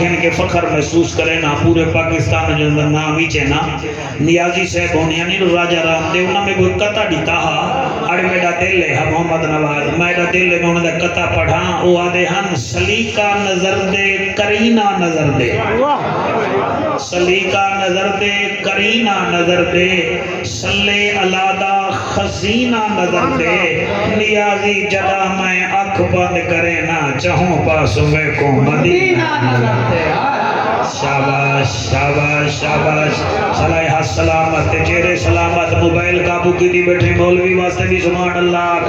گھن کے فخر محسوس کرے نا پورے پاکستان جو نام ہی چینا نیازی صاحب ہونے یعنی راجہ رام دے انہوں میں کوئی قطع دیتا اڑ میڈا دل ہے محمد نواز میڈا دل ہے میں انہوں نے قطع پڑھا وہ آدھے ہن سلیقہ نظر دے کرینہ نظر دے سلیقہ نظر دے کرینہ نظر دے سلے علادہ خزینہ نظر دے نیازی جدا میں اکھ بند کرے نا چاہوں پاس میں کو مدینہ نظر دے شاباش شاباش شاباش صلاح سلامت چہرے سلامت موبائل قابو کی دی بیٹھے مولوی واسطے بھی سبحان اللہ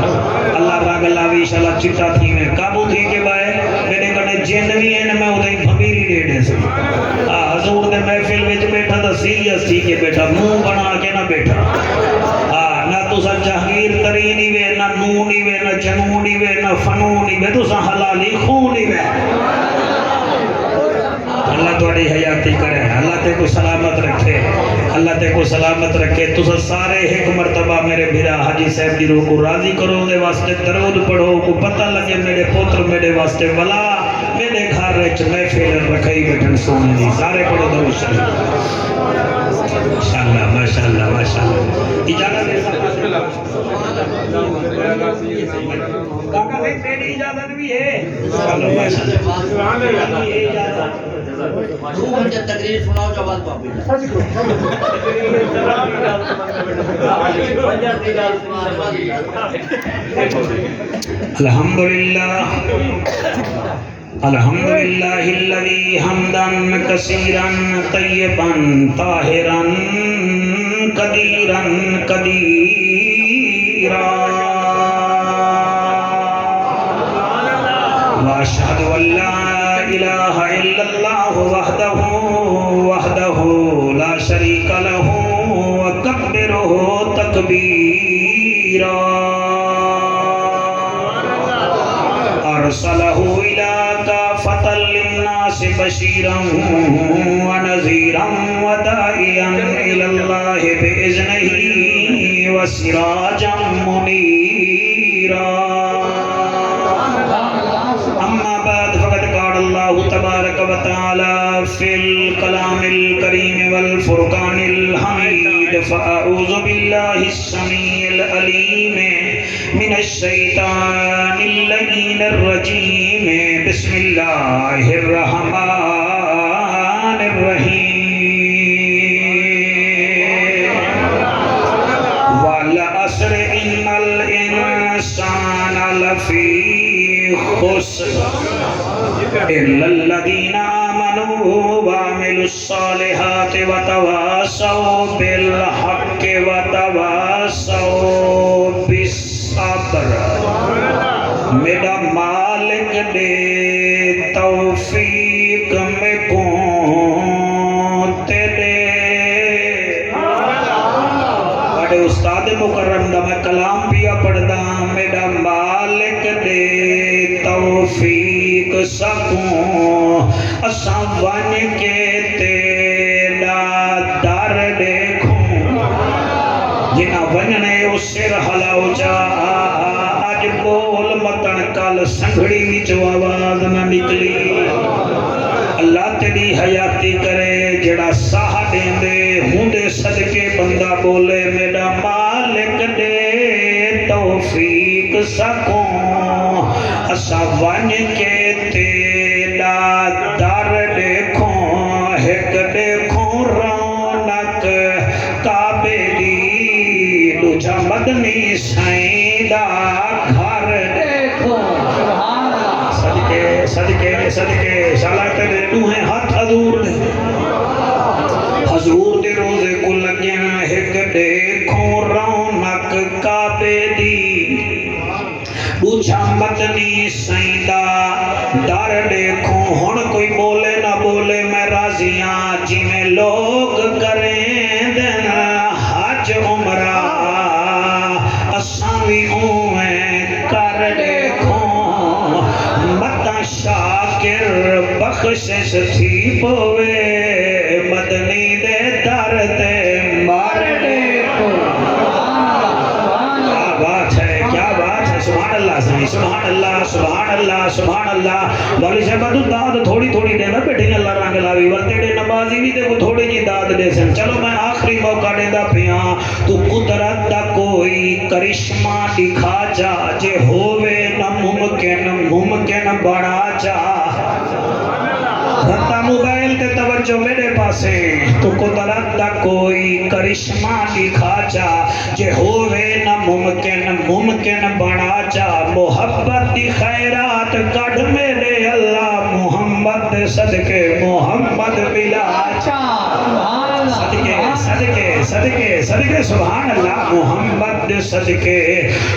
اللہ راگ اللہ بھی انشاءاللہ چٹا تھی میں قابو تھی کے بائے میرے کنے جن بھی ہیں میں ادھائی بھمیری ریڈے سے حضور دے محفل وچ بیٹھا تا سیریس تھی کے بیٹھا منہ بنا کے نہ بیٹھا نہ تو سا جہگیر ترینی وے نہ نونی وے نہ جنونی وے نہ فنونی وے تو سا حلالی خونی وے اللہ توڑی حیاتی کرے اللہ تے کو سلامت رکھے اللہ تے کو سلامت رکھے تو سارے ایک مرتبہ میرے بھیرا حاجی صاحب دی روح کو راضی کرو دے واسطے درود پڑھو کو پتہ لگے میرے پوتر میرے واسطے ولا میرے گھر رچ محفل رکھائی بیٹھن سونے دی سارے پڑھو درود شریف ماشاءاللہ ماشاءاللہ ماشاءاللہ اجازت ہے کاکا بھائی میری اجازت بھی ہے ماشاءاللہ یہ اجازت دو گھنٹے تقریر سناؤ جواب پاپی الحمدللہ الحمدللہ الذی حمدا کثیرا طیبا طاہرا قدیرا قدیرا واشہد ان لا الہ الا اللہ وحدہ لا شریک لہ وکبرہ تکبیرا ارسلہ الى کافۃ للناس بشیرا ونذیرا وداعیا الی اللہ بإذنہ وسراجا منیرا اما بعد فقد قال اللہ تبارک و تعالی فی الکلام الکریم والفرقان الحمید فاعوذ باللہ السمیع العلیم من الشیطان اللعین الرجیم بسم اللہ الرحمن الرحیم والعصر ان الانسان لفی خسر الا الذین آمنوا وعملوا الصالحات وتواصوا بالحق وتواصوا بالصبر میرا مالک دے توفیق میں کون تیرے بڑے استاد مکرم دا میں کلام پیا پڑھدا میرا مالک دے توفیق سکوں اساں ون کے تیرا در دیکھوں جنہ وننے اس سر ہلاؤ جا آج بول متن کل سنگھڑی وچ آواز نہ نکلی اللہ تیری حیاتی کرے جڑا ساہ دیندے ہوندے صدقے بندہ بولے میرا مالک دے توفیق سکوں اسا ون کے تیرا در دیکھوں ایک دیکھوں رونق کعبے دی دوجا مدنی سائیں دا گھر دیکھو صدقے صدقے صدقے شالا تیرے دوہیں ہاتھ حضور دے حضور دے روزے کو لگیاں ایک دیکھوں رونق کعبے دی دوجا مدنی سائیں دا در دیکھوں ہن کوئی بولے نہ بولے میں راضیاں جی میں لوگ کریں دینا حج عمرہ اساں بھی اویں کر دیکھوں متا شاکر بخشش تھی پوے مدنی دے در تے مار دیکھو کیا بات ہے سبحان اللہ سبحان اللہ سبحان اللہ سبحان اللہ والی صاحب تو داد تھوڑی تھوڑی دے بیٹھے اللہ رنگ لاوی ول تیرے نمازی بھی تے تھوڑی جی داد دے سن چلو میں آخری موقع دیندا پیا تو قدرت دا کوئی کرشمہ دکھا جا جے ہووے نہ ممکن بڑا جا رتا موبائل تے توجہ میرے پاسے تو قدرت دا کوئی کرشمہ دکھا جا جے ہووے نہ ممکن بڑا جا محبت دی خیرات کڈ میرے اللہ محمد دے صدقے محمد ملا صدقے سبحان اللہ محمد دے صدقے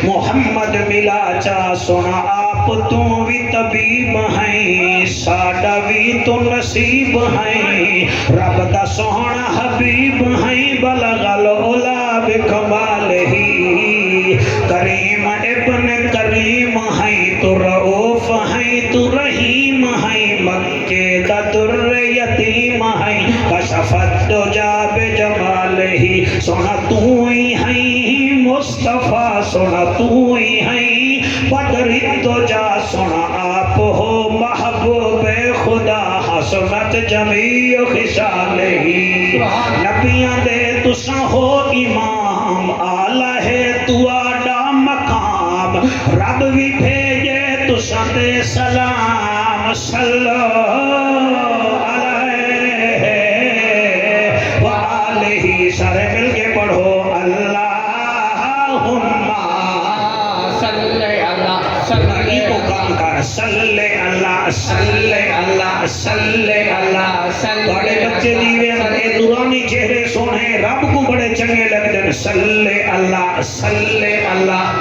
محمد ملا چا سونا آپ تو بھی طبیب ہیں ساڈا بھی تو نصیب ہیں رب دا سونا حبیب ہیں بلغ العلا بکمالہ کریم ابن کریم ہیں تو رؤوف ہیں تو رحیم ہیں مکے دا در یتیم ہیں کشفت دجا بجمالہ سونا تو ہی ہیں مصطفیٰ سونا تو ہی ہیں بدر دجا سونا آپ ہو محبوب خدا حسنت جمیع خصالہ نبیاں دے تساں ہو امام آلہ ہے تو آڈا مقام رب بھی بھیجے تساں دے سلام صلو علیہ وآلہ سارے مل کے پڑھو اللہم صلی اللہ صلی اللہ بڑے بچے دیوے بڑے نورانی چہرے سونے رب کو بڑے چنگے لگتے ہیں صلی اللہ صلی اللہ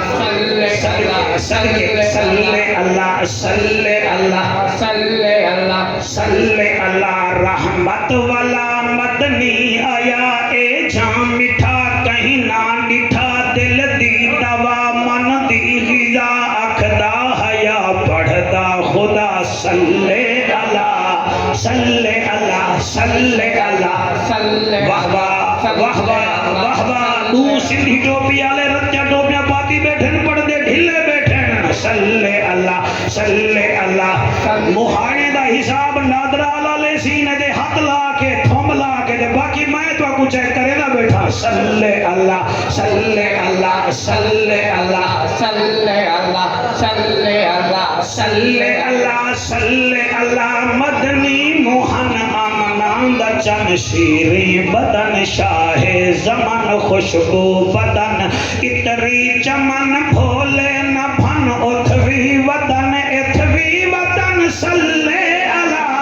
صلی اللہ رحمت والا مدنی آیا اے جام مٹھا کہیں نہ ڈٹھا دل دی دوا من دی غذا اکھدا حیا پڑھدا خدا صلی اللہ صلی اللہ صلی اللہ واہ واہ واہ واہ واہ تو سندھی ٹوپی والے رچا ٹوپیاں پاتی بیٹھن پڑھدے ڈھلے بیٹھن صلی اللہ مہانے دا حساب نادرا لے سینے دے ہاتھ لا کے تھم لا کے دے باقی میں تو کو چیک کرے نہ بیٹھا صلی اللہ صلی اللہ صلی اللہ صلی اللہ صلی اللہ صلی اللہ صلی اللہ مدنی موہن آمنان دا چن شیریں بدن شاہ زمن خوشبو بدن اتری چمن بھولے نہ بھن اتھوی ودن اتھوی ودن صلی اللہ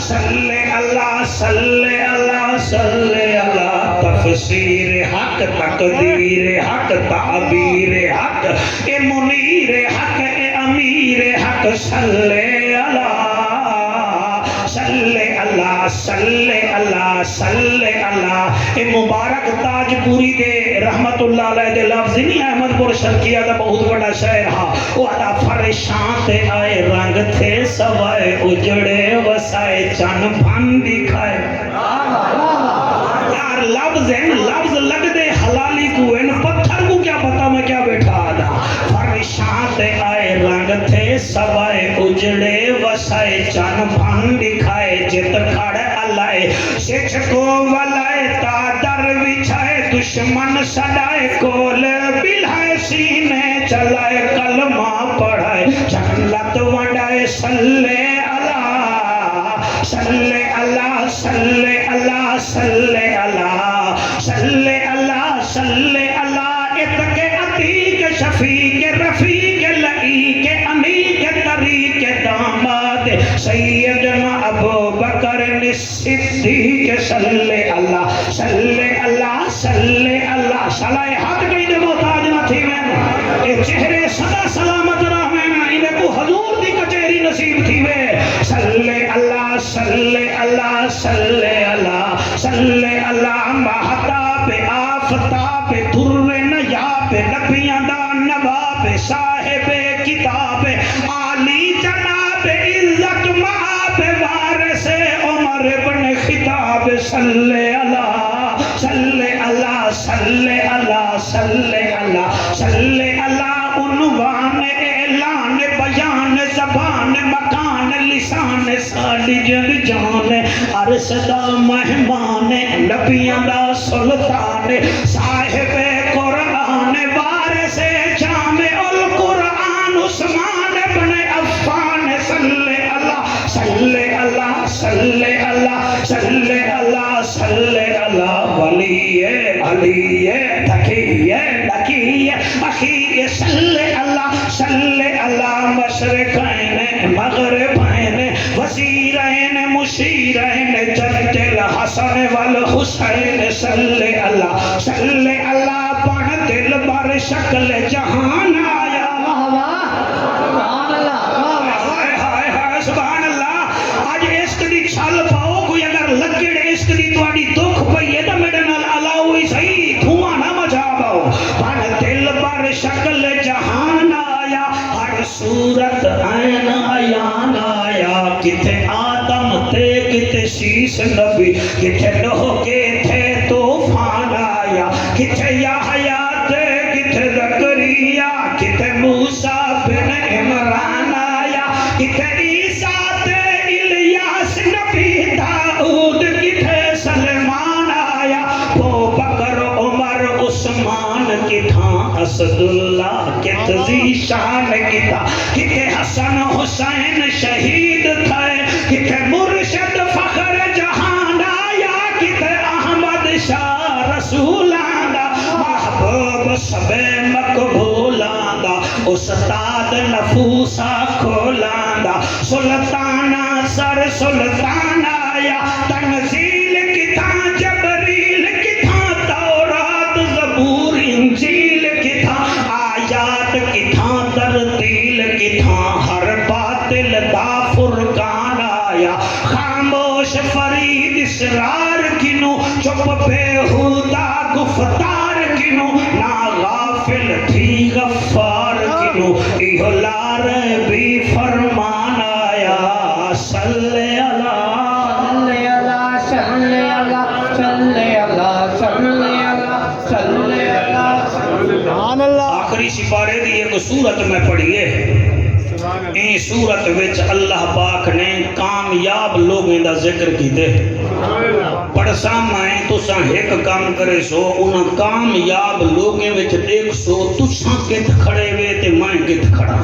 صلی اللہ صلی اللہ صلی اللہ تفسیر حق تقدیر حق تعبیر حق اے منیر حق اے امیر حق صلی اللہ صلی اللہ صلی اللہ صلی اللہ اے مبارک تاج پوری دے رحمت اللہ علیہ دے لفظ نہیں احمد پور شرکیہ دا بہت بڑا شہر ہاں وہ ادا فرشان تے آئے رنگ تھے سوائے اجڑے وسائے چن بھن دکھائے یار لفظ ہیں لفظ لگ دے حلالی کو ان پتھر کو کیا پتا میں کیا بیٹھا آدھا فرشان تے آئے رنگ تھے سوائے اجڑے وسائے چن بھن دکھائے جت کھڑ علائے سچ کو ولائے تادر بچھائے دشمن سڑائے کول بلھائے سینے چلائے کلمہ پڑھائے جنت ونڈائے صلی اللہ صلی اللہ صلی اللہ صلی اللہ صلی اللہ صلی اللہ اتکے عتیق شفیق رفیق لعیق انیق طریق داماد سیدنا ابو بکر صدیق صلی اللہ صلی اللہ صلی اللہ صلاح ہاتھ کہیں دے محتاج نہ تھی میں اے چہرے صدا سلامت رہ میں انہیں کو حضور دی کچہری نصیب تھی میں صلی اللہ صلی اللہ صلی اللہ صلی اللہ مہتاب آفتاب در نیاب نبیاں دا نواب صاحب کتاب عالی جناب عزت معاب وارث عمر بن خطاب صلی اللہ صلی اللہ صلی اللہ صلی اللہ صلی اللہ عنوان اعلان شان ساڈی جگ جان عرش دا مہمان نبیاں دا سلطان صاحب قرآن وارث جامع القرآن عثمان ابن عفان صلی اللہ صلی اللہ صلی اللہ صلی اللہ صلی اللہ ولی علی تقی نقی اخی صلی اللہ مشرقین مغربین وزیرین مشیرین جد الحسن والحسین صلی اللہ پڑھ دل بر شکل جہان آیا سبحان اللہ آج عشق دی چھل پاؤ کوئی اگر لگڑ عشق دی تواڈی دکھ پئی ہے تے میرے نال الاؤ ہی صحیح دھواں نہ مچا پاؤ پڑھ دل بر شکل جہان آیا ہر صورت عین عیان آیا کتے آدم تے کتے شیش نبی کتے نوح کے تھے طوفان آیا کتے یحییٰ تے کتے زکریا کتے موسیٰ بن عمران آیا کتے عیسیٰ تے الیاس نبی داؤد کتے سلمان آیا ابو بکر عمر عثمان کتھاں اسد اللہ کتزی شان کتا کتے حسن حسین شہید تھے کتے مرشد فخر جہان آیا کتے احمد شاہ رسولان دا محبوب سب مقبولان دا استاد نفوسا کھولان دا سلطانہ سر سلطان آیا تنزیل کتاں جبریل کتاں تورات زبور انجیل کتاں آیات کتاں ترتیل کتاں ہر باطل دا فرقان آیا خاموش فرید اسرار کنو چپ بےہودہ گفتار کنو نا غافل تھی غفار کنو ایہو لار بھی فرمان آیا صلی اللہ صلی اللہ صلی اللہ صلی اللہ صلی اللہ سبحان اللہ آخری سپارے دی ایک سورت میں پڑھیے این سورت وچ اللہ پاک نے کامیاب لوگیں دا ذکر کیتے پڑھساں میں تساں ایک کام کرے سو انہاں کامیاب لوگیں وچ دیکھ سو تساں کت کھڑے وے تے میں کت کھڑا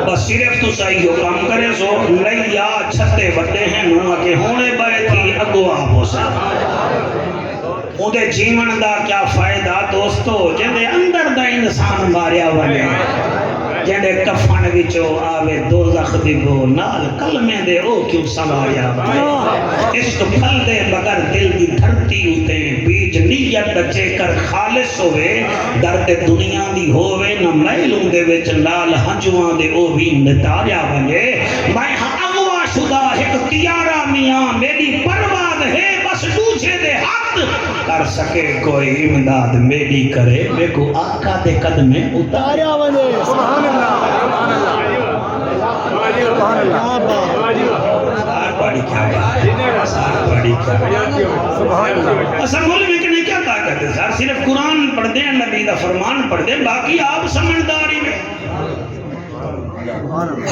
بس صرف تساں ہی کام کرے سو لیا چھتے بڑے ہیں نہ کہ ہونے بڑے تھی اگو آپ ہو سا اُدے جیون دا کیا فائدہ دوستو جندے اندر دا انسان ماریا ونے جندے کفن وچو آوے دوزخ دی بو نال کلمے دے او کیوں سواریا ونے اس تو پھل دے بغیر دل دی دھرتی ہوتے بیج نیت بچے کر خالص ہوئے درد دنیا دی ہوئے نہ میلوں دے وچ نال ہنجواں دے او بھی نتاریا ونے میں ہاں اغوا شدہ ایک تیارہ میاں میری پرواز ہے بس دوجھے دے ہاتھ کر سکے کوئی امداد میری کرے میں کو آقا دے قدمیں اتاریا ونے سبحان اللہ سبحان اللہ سار پاڑی کیا بات سار پاڑی کیا بات سبحان اللہ اصل مول میں کہ کیا طاقت ہے سار صرف قرآن پڑھ دیں نبی دا فرمان پڑھ دیں باقی آپ سمجھداری میں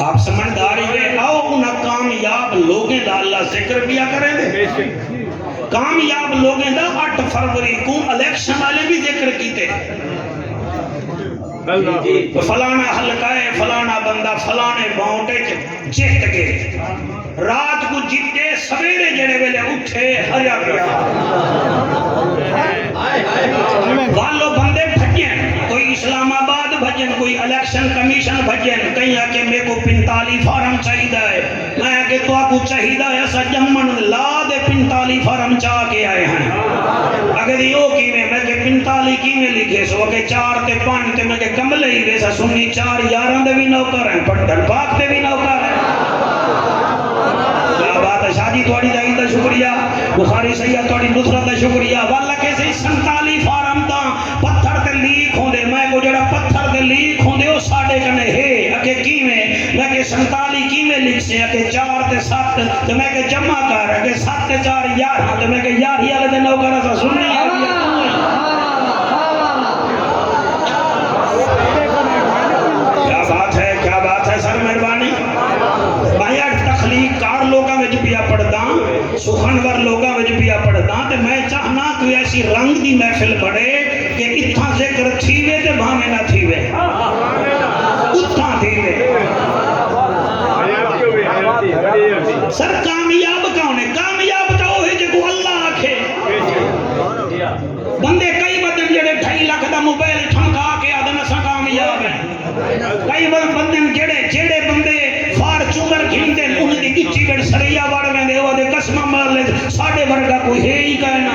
آپ سمجھداری میں آؤ انہاں کامیاب لوگیں دا اللہ ذکر کیا کریں دے کامیاب لوگیں دا 8 فروری کو الیکشن والے بھی ذکر کیتے فلانا حلقہ ہے فلانا بندہ فلانے باؤنڈے جیت گئے رات کو جیتے سویرے جڑے ویلے اٹھے ہریا گیا والو بندے بھجن کوئی اسلام آباد بھجن کوئی الیکشن کمیشن بھجن کہیں آکے میں کو 45 فارم چاہیدہ ہے میں آکے تو آپ کو چاہیدہ ہے ایسا جمن لا دے 45 فارم چاہ کے آئے ہیں اگر دیو کی میں کہ 45 کی میں لکھے سو کہ 4 تے 5 تے میں کہ کملے ہی ویسا سنی 4 11 دے بھی نوکر ہیں پٹھر پاک دے بھی نوکر ہیں کیا بات ہے شادی توڑی دائی دا شکریہ بخاری سیدہ توڑی نصرت دا شکریہ واللہ کیسے 47 فارم دا پتھر تے لیک ہوں دے میں کو جڑا پتھر تے لیک ہوں دے وہ ساڑے کنے ہے اکے کی میں کہ 47 کی میں لکھ سے اکے 4 تے 7 تے میں کہ جمع کر اکے 7 تے 4 11 تے میں کہ 11 ہی دے نوکر ایسا سننی ہے کیا بات ہے سر مہربانی سخنور لوگاں وچ پیا پڑھدا تے میں چاہنا کوئی ایسی رنگ دی محفل بڑے کہ اتھاں ذکر تھیوے تے بھاویں نہ تھیوے اتھاں تھیوے سر کامیاب کون ہے؟ کامیاب تو ہے جو اللہ آکھے بندے کئی بدن جڑے 2.5 لاکھ دا موبائل ٹھمکا کے آدن اساں کامیاب ہیں کئی بندے جڑے بندے فارچونر گھندے انہاں دی گچی وچ سریا وڑ ویندے او دے قسم مار لے ساڈے ورگا کوئی ہے ہی کہنا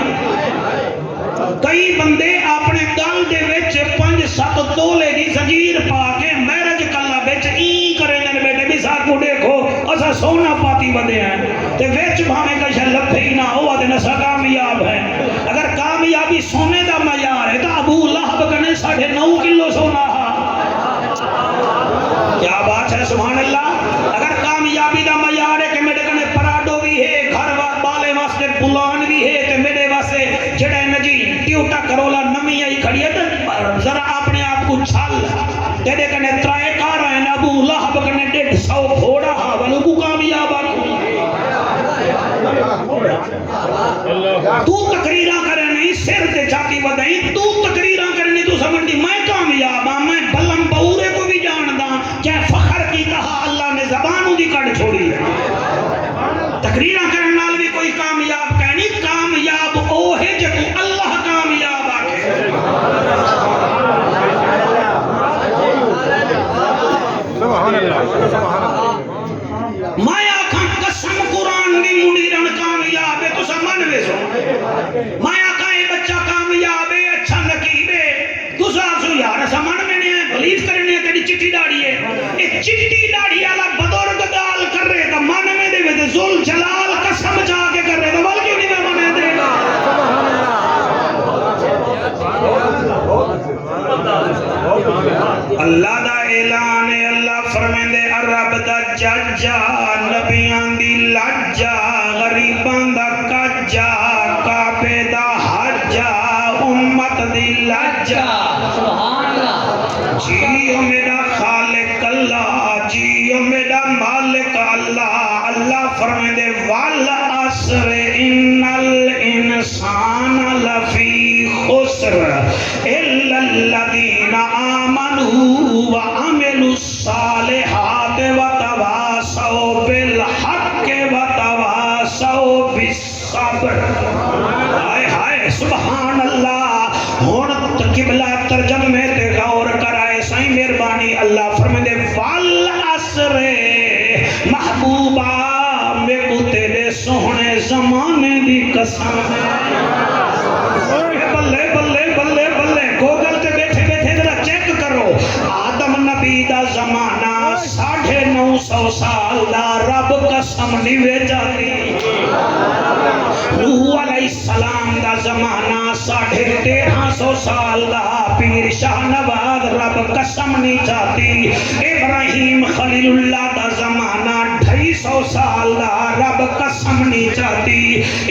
کئی بندے اپنے گل دے وچ 5-7 تولے دی زنجیر پا کے میرج کلا وچ ای کرے نے بیٹے بھی ساکو دیکھو اسا سونا پاتی ودے ہیں تے وچ بھاویں کچھ لبھے ہی نہ او دے نسا کامیاب ہیں اگر کامیابی سونے دا معیار ہے تو ابو لہب کنے 9.5 کلو سونا ہا کیا بات ہے سبحان اللہ اگر کامیابی دا معیار ہے کہ میرے کنے پراڈو بھی ہے گھر والے واسطے پلان بھی ہے تے میرے واسطے جڑے نجی ٹیوٹا کرولا نمی آئی کھڑی ہے تو ذرا اپنے آپ کو چھل تیرے کنے 3 کار ہیں ابو لہب کنے 150 گھوڑا ہا ولو کو کامیاب تو تقریراں کرے نہیں سر تے جاتی ودائیں تو تقریراں کرنی تو سمجھتی میں کامیاب ہاں میں بلم بہورے کو بھی جاندا کیا فخر کی کہا اللہ نے زبانوں دی کٹ چھوڑی ہے تقریراں کرنے نال بھی کوئی کامیاب کہنی کامیاب او ہے جو اللہ کامیاب آکے سبحان اللہ سبحان اللہ میں آکھاں قسم قرآن دی منیرن کامیاب ہے تو سمجھ وے سو میں آکھاں یہ بچہ کامیاب ہے اچھا نقیب ہے تو سو یار سمجھ میں نہیں ہے بلیف کرنے تیری چٹی داڑھی ہے یہ چٹی داڑھی والا بزرگ گال کر رہے تو من میں دے وے ذل جلال قسم جا کے کر رہے تو بل کیوں نہیں میں منے دے اللہ دا اعلان ہے اللہ فرمیندے رب دا ججا نبیان دی لجا غریبان دا کجا کعبے دا حجا امت دی لجا سبحان اللہ جیو میرا خالق اللہ جیو میرا مالک اللہ اللہ فرمیندے والعصر ان الانسان لفی خسر الا الذین آمنوا وعملوا الصالحات وتواصوا بالحق وتواصوا بالصبر ہائے ہائے سبحان اللہ ہن قبلہ ترجمے تے غور کرائے سائیں مہربانی اللہ فرمائے والعصر محبوبہ میں کو تیرے سوہنے زمانے دی قسم بلے بلے بلے بلے گوگل تے بیٹھے بیٹھے ذرا چیک کرو آدم نبی دا زمانہ 950 سال دا رب قسم نہیں جاتی نوح علیہ السلام دا زمانہ 1350 سال دا پیر شاہ نواز رب قسم نہیں جاتی ابراہیم خلیل اللہ دا زمانہ 250 سال دا رب قسم نہیں جاتی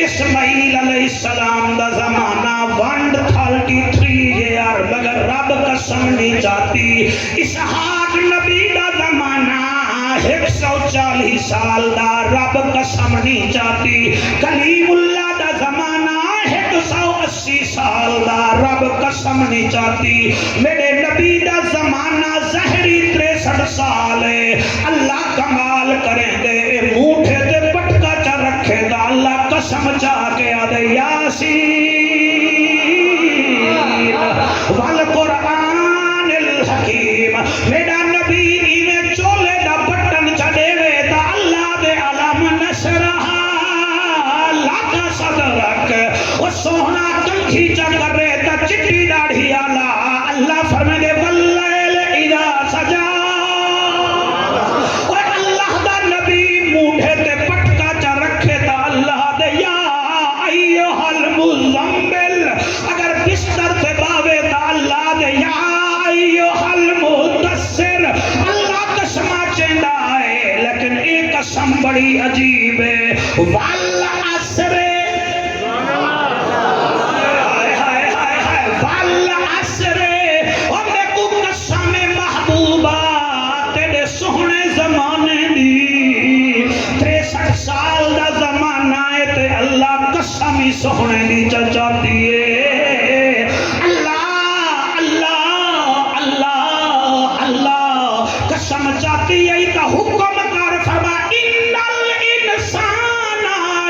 اسماعیل علیہ السلام دا زمانہ 133 year مگر رب قسم نہیں جاتی اسحاق نبی دا زمانہ 140 سال دا رب قسم نہیں جاتی کلیم اللہ دا زمانہ 180 سال دا رب قسم نہیں جاتی میرے نبی دا زمانہ زہری 63 سال ہے اللہ کمال کریں دے موٹھے دے پٹکا چا رکھے دا اللہ قسم چا کے آدھے یاسین والقرآن الحکیم میرا نبی میں چولے دا بٹن چڑے وے دا اللہ دے علم نشرہا لاکا صدرک وہ سونا کنکھی چا کر رہے دا چٹی داڑھی آلہ اللہ فرمے دے واللیل اذا سجا اور اللہ دا نبی موڑے تے پٹکا چا رکھے دا اللہ دے یا ایوہ المزمبل اگر بستر تے باوے دا اللہ دے یا ایوہ المدثر اللہ قسمہ چندہ ہے لیکن ایک قسم بڑی عجیب ہے والعصر والعصر اور میں کو قسم محبوبہ تیرے سونے زمانے دی 63 سال دا زمانہ ہے تے سونے دی چاہتی ہے اللہ اللہ اللہ اللہ قسم چاہتی ہے تا حکم کر فرما ان الانسان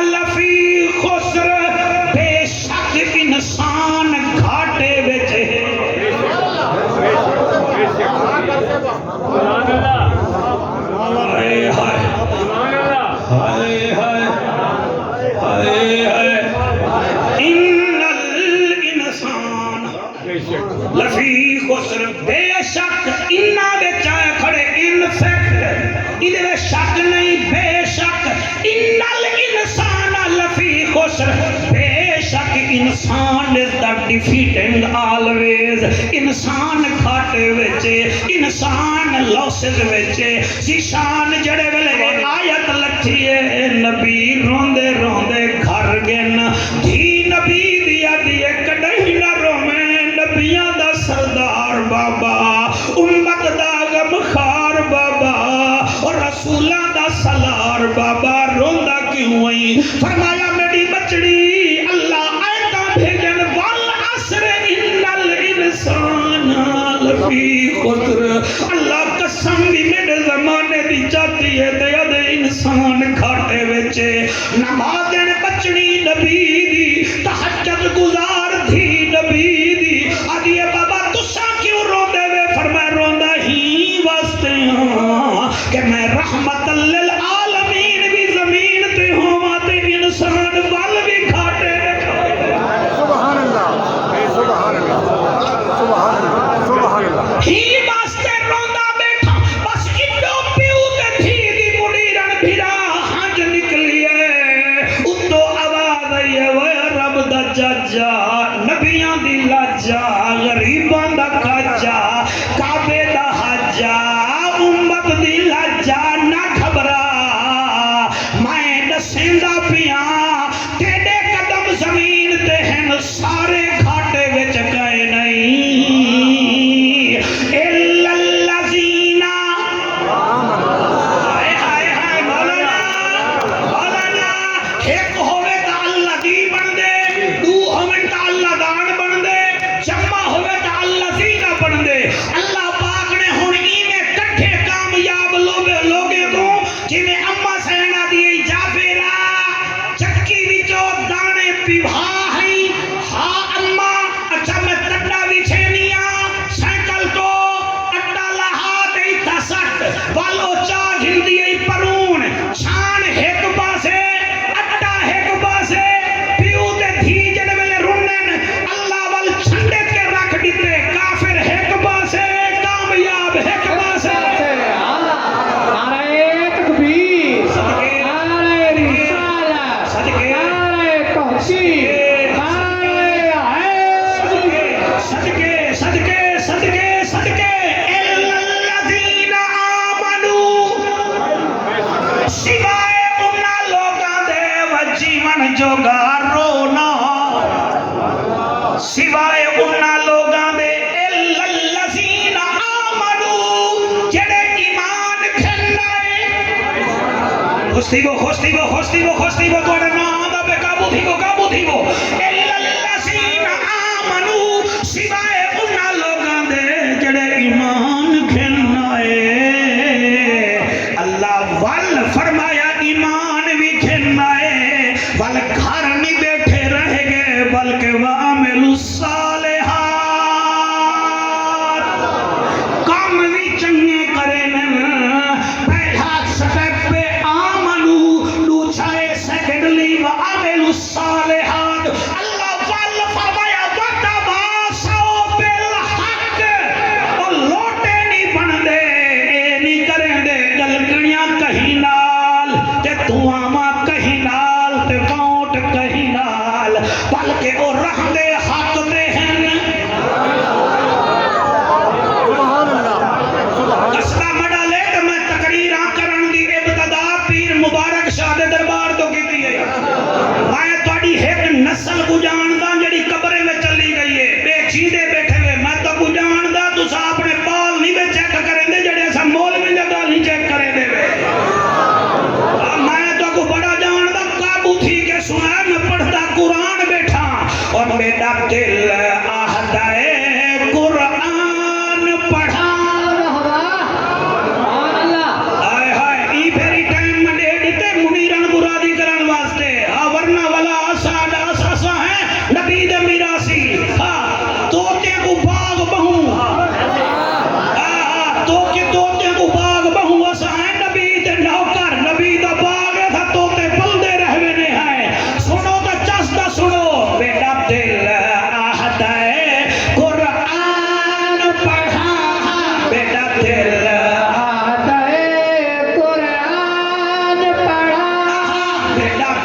لفی خسر بے شک انسان گھاٹے وچ ہے ہائے ہائے ہائے ہائے ہائے ہائے ان الانسان لفی خسر بے شک انہا وچ آئے کھڑے انفیکٹ ادھے شک نہیں بے شک ان الانسان لفی خسر بے شک انسان is the defeating always انسان کھاٹے وچے انسان لاسز وچے شیشان جڑے ویلے آیت لٹھیے نبی روندے روندے گھر گن دھی نبی دیا دیے کڑی نہ رومیں نبیاں دا سردار بابا امت دا غمخار بابا اور رسولاں دا سالار بابا روندا کیوں ہوئی فرمایا میری بچڑی اللہ آیتاں بھیجن والعصر ان الانسان لفی خسر اللہ قسم بھی میرے زمانے دی جاتی ہے تے ادھے انسان گھاٹے وچے نماز دین بچڑی نبی دی تہجد گزار تھی نبی دی آدھی بابا تساں کیوں روندے وے فرمائے روندا ہی واسطے ہاں کہ میں رحمت للعالمین بھی زمین تے ہوں تے انسان وال بھی گھاٹے سبحان اللہ سبحان اللہ سبحان اللہ سبحان اللہ ہی واسطے روندا بیٹھا بس اڈو پیو تے تھی دی مڑیرن بھرا ہنج نکلی ہے اتو آواز آئی ہے وہ رب دا ججا نبیاں دی لاجا غریباں دا کاجا کعبے دا حجا امت دی لاجا نہ گھبرا میں دسیندا پیاں تیرے قدم زمین تے ہیں سارے گھاٹے وچ گئے نہیں الا الذین ہائے ہائے ہائے مولانا مولانا ایک ہوے تا اللہ دی بن دے دو ہوے تا اللہ دان بن دے جمع ہوے تا اللہ زینا بن دے اللہ پاک نے ہن ایویں کٹھے کامیاب لوگے کو جویں اما سینا دی جافیرا چکی وچوں دانے پیوا ہیں ہاں اما اچھا میں کڈا وچھے نیا سائیکل تو اڈا لہا تے تھا سٹ والو چاہ ہندی ای پرون چھان ایک پاسے اڈا ایک پاسے پیو تے دھی جڑے ویلے رونن اللہ وال چھنڈے کے رکھ دتے کافر ایک پاسے کامیاب ایک پاسے نعرہ تکبیر نعرہ رسالت صدقے نعرہ تحقیق نعرہ حیدری صدقے صدقے صدقے صدقے الا الذین آمنوا سوائے انہاں لوگاں دے و جیون جوگا رونا سوائے انہاں لوگاں دے الا الذین آمنوا جڑے ایمان کھلائے خوشتی وہ توڑے نام دا بے قابو تھی وہ الا الذین آمنوا سوائے انہاں لوگاں دے جڑے ایمان کھلائے اللہ وال فرمایا ایمان بھی کھلائے وال گھر نہیں بیٹھے رہ گئے بلکہ وعملوا الصالحات کام بھی چنگے کرے پہلا سٹیپ پہ آمنو دوسرے سیکنڈلی وعملوا الصالحات اللہ وال فرمایا وتواصوا بالحق اور لوٹے نہیں بن دے اے نہیں کریں دے گلگڑیاں کہیں نال تے تو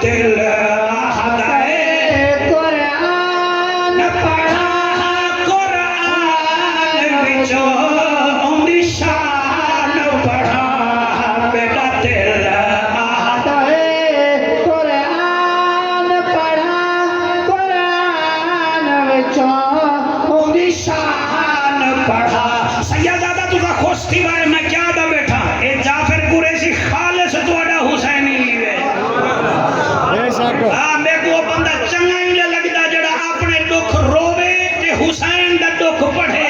دل آہدائے قرآن پڑھا قرآن وچوں اونی شان پڑھا میرا دل آہدائے قرآن پڑھا قرآن وچوں اونی شان پڑھا سیدادہ تُجھا خوش تھی بائے میں کیا دا بیٹھا اے جعفر قریشی خالص توڑا حسینی لیوے میں کو بندہ چنگا ہی لگدا جڑا اپنے دکھ روے تے حسین دا دکھ پڑھے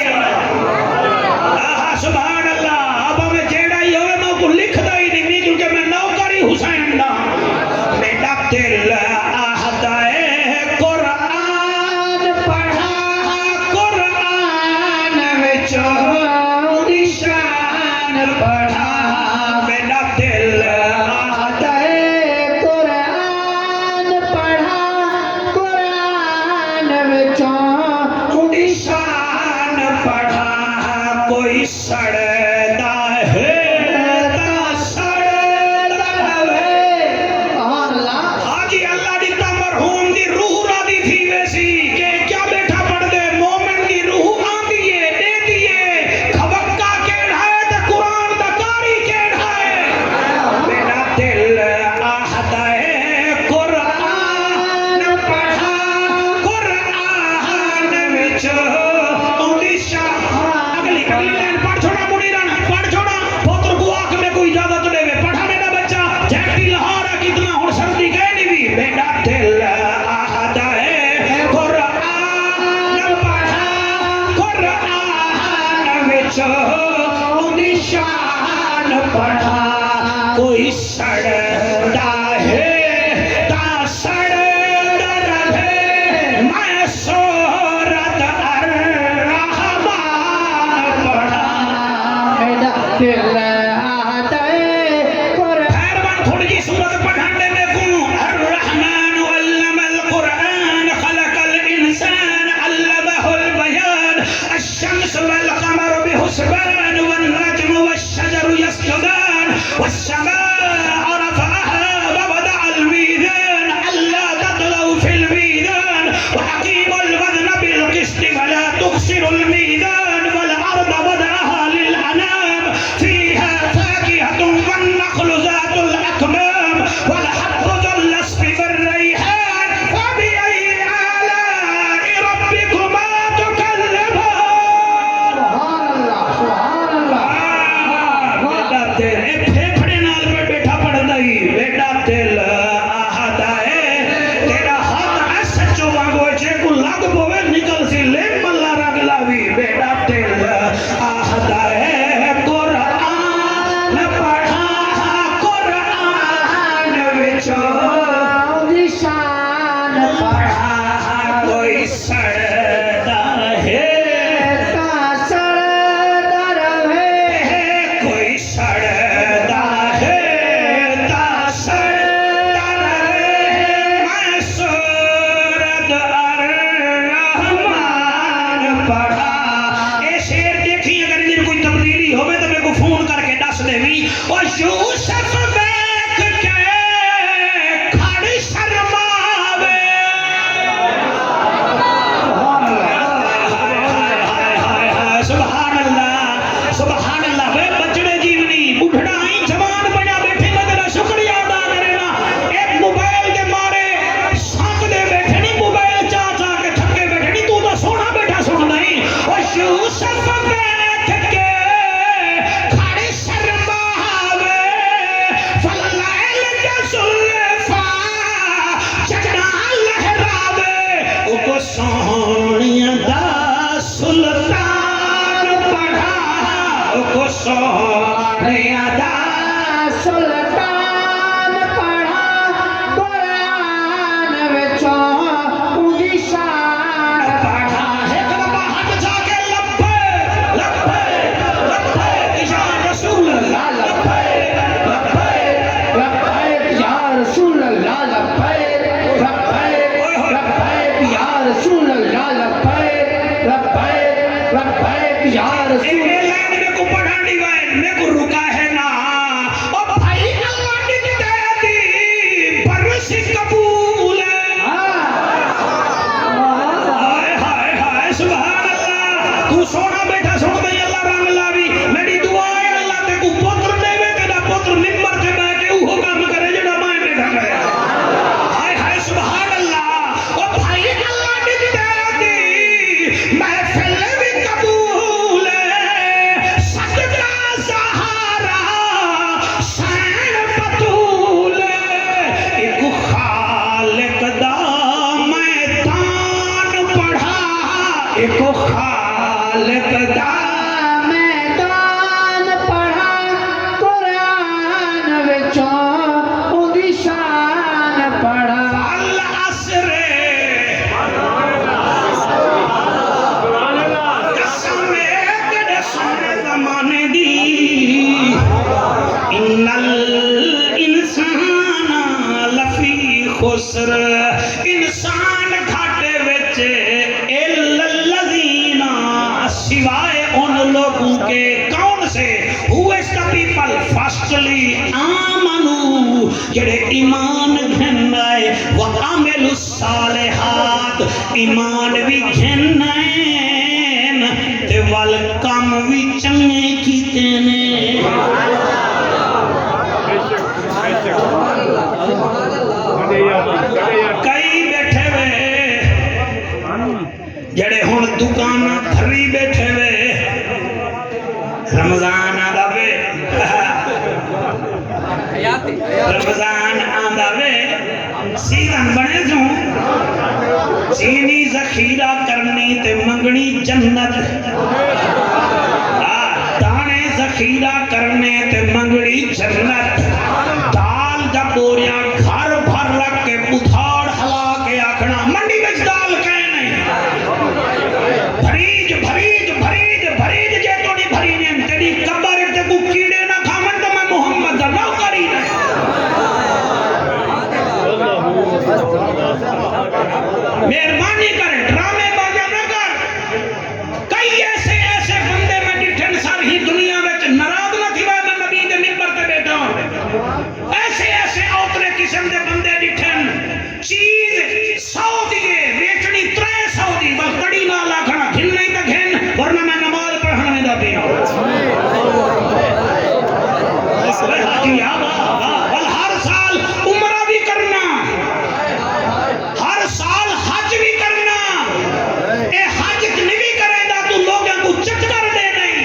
سبحان اللہ اب ہمیں جیڑا ہی ہوئے میں کو لکھ دا ہی نہیں کیونکہ میں نوکری حسین دا میرا دل آہدائے قرآن پڑھا قرآن وچوں نشان پڑھا میرا دل آہدائے قرآن پڑھا قرآن وچوں نشان پڑھا کوئی سڑدا ہے تا سڑدا ہے حاجی اللہ دی تا مرحوم دی روح را دی تھی ویسی کہ کیا بیٹھا پڑھ دے مومن دی روح آندی ہے دے دیئے کھوکا کیڑا ہے تے قرآن دا کاری کیڑا ہے میرا دل آہدا ہے قرآن پڑھا قرآن وچوں اونی شان اگلی لائن پڑھ چھوڑا مڑی رن پڑھ چھوڑا پوتر کو آنکھ میں کوئی اجازت دے وے پڑھا میرا بچہ جھیکٹی لاہور کتنا ہوں سردی گئے نہیں بھی میرا دل آہدا ہے قرآن پڑھا قرآن وچوں اونی شان پڑھا کوئی سڑدا ہے تا سڑدا رہے میں سورت الرحمن پڑھا میرا دل آہدائے قرآن خیربان تھوڑی جی سورت پڑھانے میں کو الرحمن علم القرآن خلق الانسان علمہ البیان الشمس والقمر بحسبان والنجم والشجر يسجدان والسماء رفعها ووضع الميزان ألا تطغوا في الميزان وأقيموا الوزن بالقسط ولا تخسروا الميزان والأرض وضعها للأنام فيها فاكهة والنخل ذات الأكمام والحب ذو العصف والريحان فبأي آلاء ربكما تكذبان سبحان اللہ سبحان اللہ میرا تیرے پھیپھڑے نال جڑے ایمان گھنائے وعامل الصالحات ایمان بھی گھنائیں تے وال کام بھی چنگے کیتے نے کئی بیٹھے ہوئے جڑے ہن دکاناں بھری بیٹھے ہوئے رمضان آندا وے رمضان آندا وے سیزن بنے سوں چینی ذخیرہ کرنی تے منگنی جنت دانے ذخیرہ کرنے تے منگنی جنت دال دا بوریا گھر بھر رکھ کے بھاڑ ہلا کے آکھنا منڈی وچ دال کہیں نہیں بھریج بھریج بھریج بھریج جے تو نہیں بھری نہیں تیری قبر تے کو کیڑے نہ کھاون تو میں محمد دا نوکر ہی نہیں مہربانی کریں ڈرامے بازی نہ کر کئی ایسے بندے میں ڈٹھن سر ہی دنیا وچ ناراض نہ تھی میں نبی دے منبر تے بیٹھا ہوں ایسے اوترے قسم دے بندے ڈٹھن چیز 100 دیے ویچنی 300 دی بس کڑی نہ لاکھنا گھن نہیں تے گھن ورنہ میں نماز پڑھنے میں دا پیا ہر سال عمرہ بھی کرنا ہر سال حج بھی کرنا اے حج نہیں بھی کرے گا تو لوگوں کو چٹ کر دے نہیں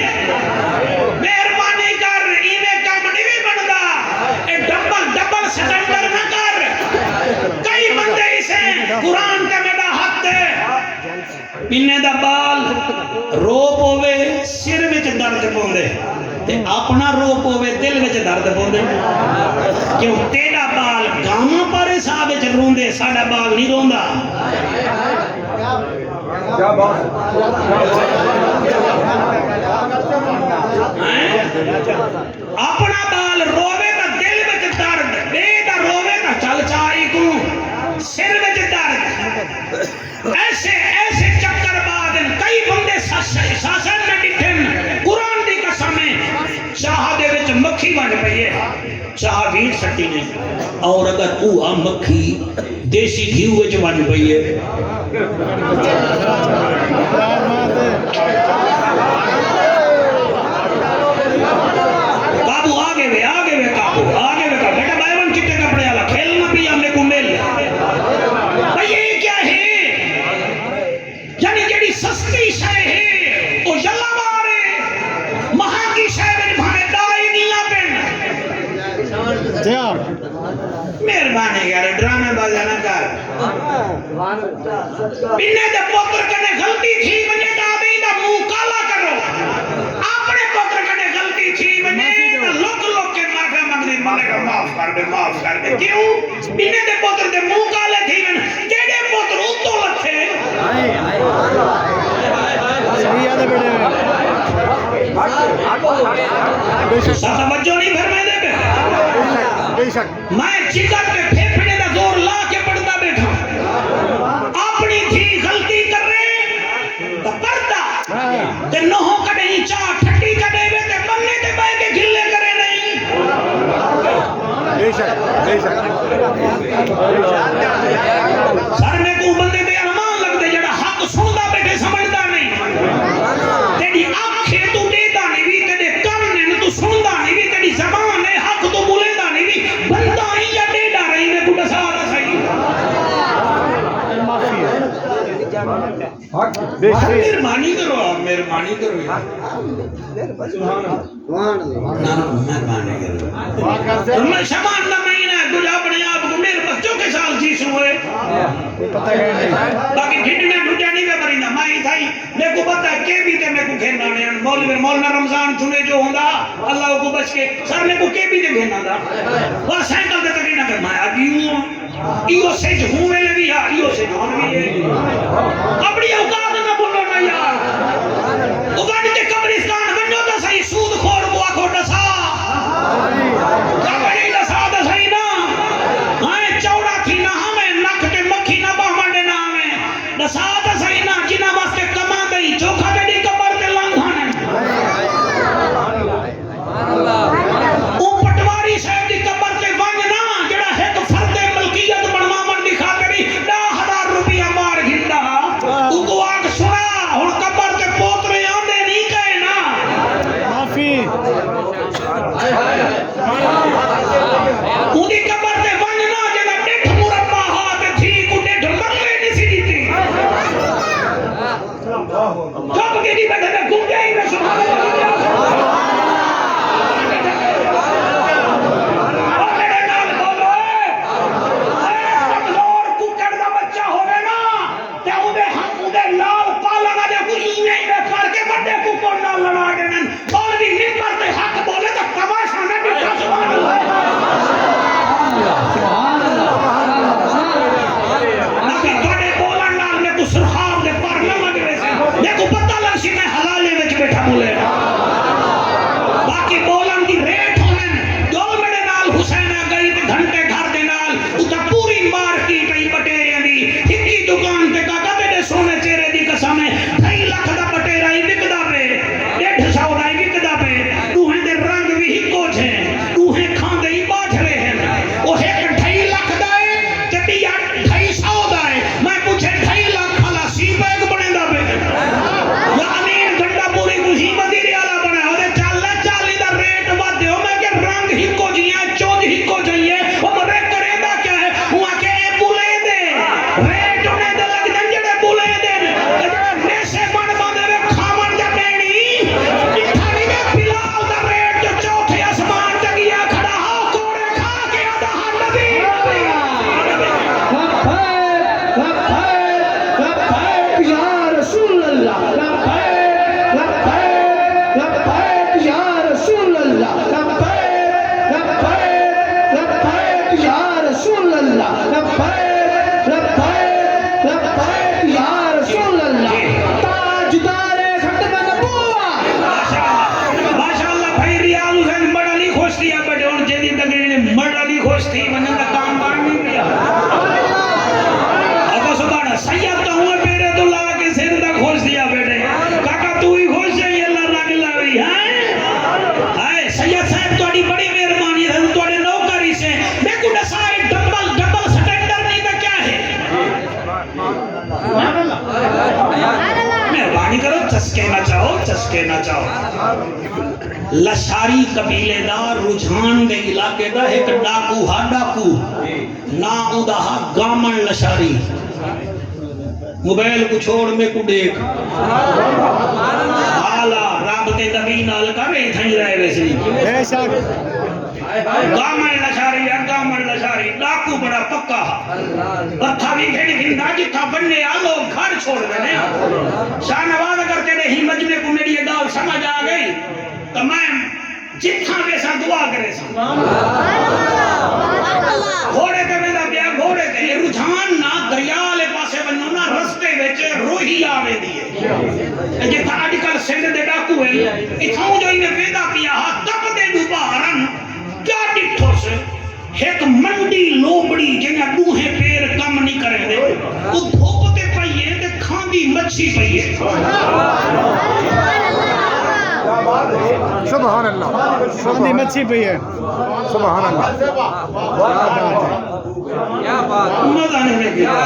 مہربانی کر ایویں کام نہیں بھی بندا اے ڈبل سٹینڈر نہ کر کئی بندے اسے قرآن تے میرا حق تے پینے دا بال رو پوے سر وچ درد پوندے تے اپنا رو پوے دل وچ درد پوندے کیوں تیرا بال گاواں پارے صاحب وچ روندے ساڈا بال نہیں روندا کیا بات اپنا بال روے تا دل وچ درد بے دا روے تا چل چائی کو سر وچ درد ایسے چکر بعد کئی بندے ساسن میں ڈٹھن قرآن دی قسم چاہ دے وچ مکھی بن پئی ہے چاہ ویٹ سٹی نہیں اور اگر اوہ مکھی دیسی گھیو وچ بن پئی ہے کابو آگے وے کابو آگے وے کابو بیٹا بائیون چٹے کپڑے والا کھیلنا بھی ہم نے کو مل بھئی یہ کیا ہے یعنی جڑی سستی شے ہے او یلا مارے مہانگی شے وچ بھاوے دائی نیاں پن مہربانی کر ڈرامے بازی نہ کر بنے دے پتر کنے غلطی تھی ونجے تا بھی دا منہ کالا کرو اپنے پتر کنے غلطی تھی ونجے تا لوک کے معافی منگنی مالے کا معاف کر دے کیوں بنے دے پتر دے منہ کالے تھی ون کیڑے پتر اتو لکھے توجہ نہیں بھرنے دے پہ میں جگر پہ پھیپھڑے دا زور لا کے پڑھتا بیٹھا اپنی تھی غلطی کر رہے تو پڑھتا تے نوہوں کڑے ہی چاہ ٹھٹی کڑے ہوئے تے بننے تے بائے کے گھلے کرے نہیں سر میں کو بندے تے ارمان لگ دے جڑا حق سندا بیٹھے سمجھدا نہیں تیری آنکھیں تو دیدا نہیں بھی تیرے کان نے تو سندا نہیں بھی تیری زبان ہے حق تو بولیدا نہیں بھی بندہ ہی یا دیدا رہی میں کو دسا دا صحیح مہربانی کرو آپ مہربانی کرو مہربانی کرو میں شبان دا مہینہ ہے تجھے اپنے آپ کو میرے بچوں کے ساتھ جیس ہوئے باقی ڈھنڈیاں ڈھنڈیاں نہیں میں مریندہ مائی تھائی میں کو پتا ہے کہ بھی تے میں کو گھیرنا نہیں مولانا رمضان چنے جو ہوندا اللہ کو بچ کے سر میں کو کہ بھی تے گھیرنا دا اور سائیکل تے تکرینا کہ میں آگی ہوں ایو سے جو ہوں میں بھی ہے ایو سے جو ہم بھی ہے اپنی اوقات نہ بولو نا یار اوقات کے قبرستان بنو تو صحیح سود خور کو آکھو ڈسا کبڑی ڈسا دا صحیح نا ہاں چوڑا تھی نہ ہمیں نک کے مکھی نہ باہمانڈے نہ ہمیں ڈسا دا صحیح نا جنہ واسطے کما گئی چوکھا بیڈی قبر تے لنگھانے او پٹواری صاحب دی قبر تے ونج نہ لگے مرد علی خوش تھی ونن کا کام بن نہیں گیا اب سبحان سید تو ہوں پیرے تو لا کے سر دا خوش دیا بیٹے کاکا تو ہی خوش جائیے اللہ رنگ لاوی ہائے سید صاحب تھوڑی بڑی مہربانی ہے تھوڑے نوکری سے میں کو ڈسائے ڈبل سٹینڈر نہیں تو کیا ہے مہربانی کرو چسکے نہ چاہو لشاری قبیلے دا رجحان دے علاقے دا ایک ڈاکو نا ادا گامن لشاری موبائل کو چھوڑ میں کو دیکھ آلہ رابطے نبی نال کر رہی تھیں رہے ویسے گامن لشاری ڈاکو بڑا پکا بتھا بھی گھڑی گھندا جتھا بننے آلو گھر چھوڑ دینے شاہ نواز اگر تیرے ہی مجمع کو میری یہ گاؤں سمجھ آ گئی تو میں جتھا ویسا دعا کرے سا گھوڑے تے میں دا بیا گھوڑے تے یہ رجحان نہ دریالے پاسے بنو نہ رستے ویچے روحی آوے دیئے جتھا اج کل سندھ دے ڈاکو ہے اتھاؤں جو انہیں ویدہ پیا ہاں تب دے دوبارن کیا ڈٹھو سے ایک منڈی لوبڑی جنہیں دوہیں پیر کم نہیں کریں دے وہ دھوپتے پئیے تے کھاندی مچھی پئیے سبحان اللہ کھاندی مچھی پئی ہے سبحان اللہ مزہ نہیں گیا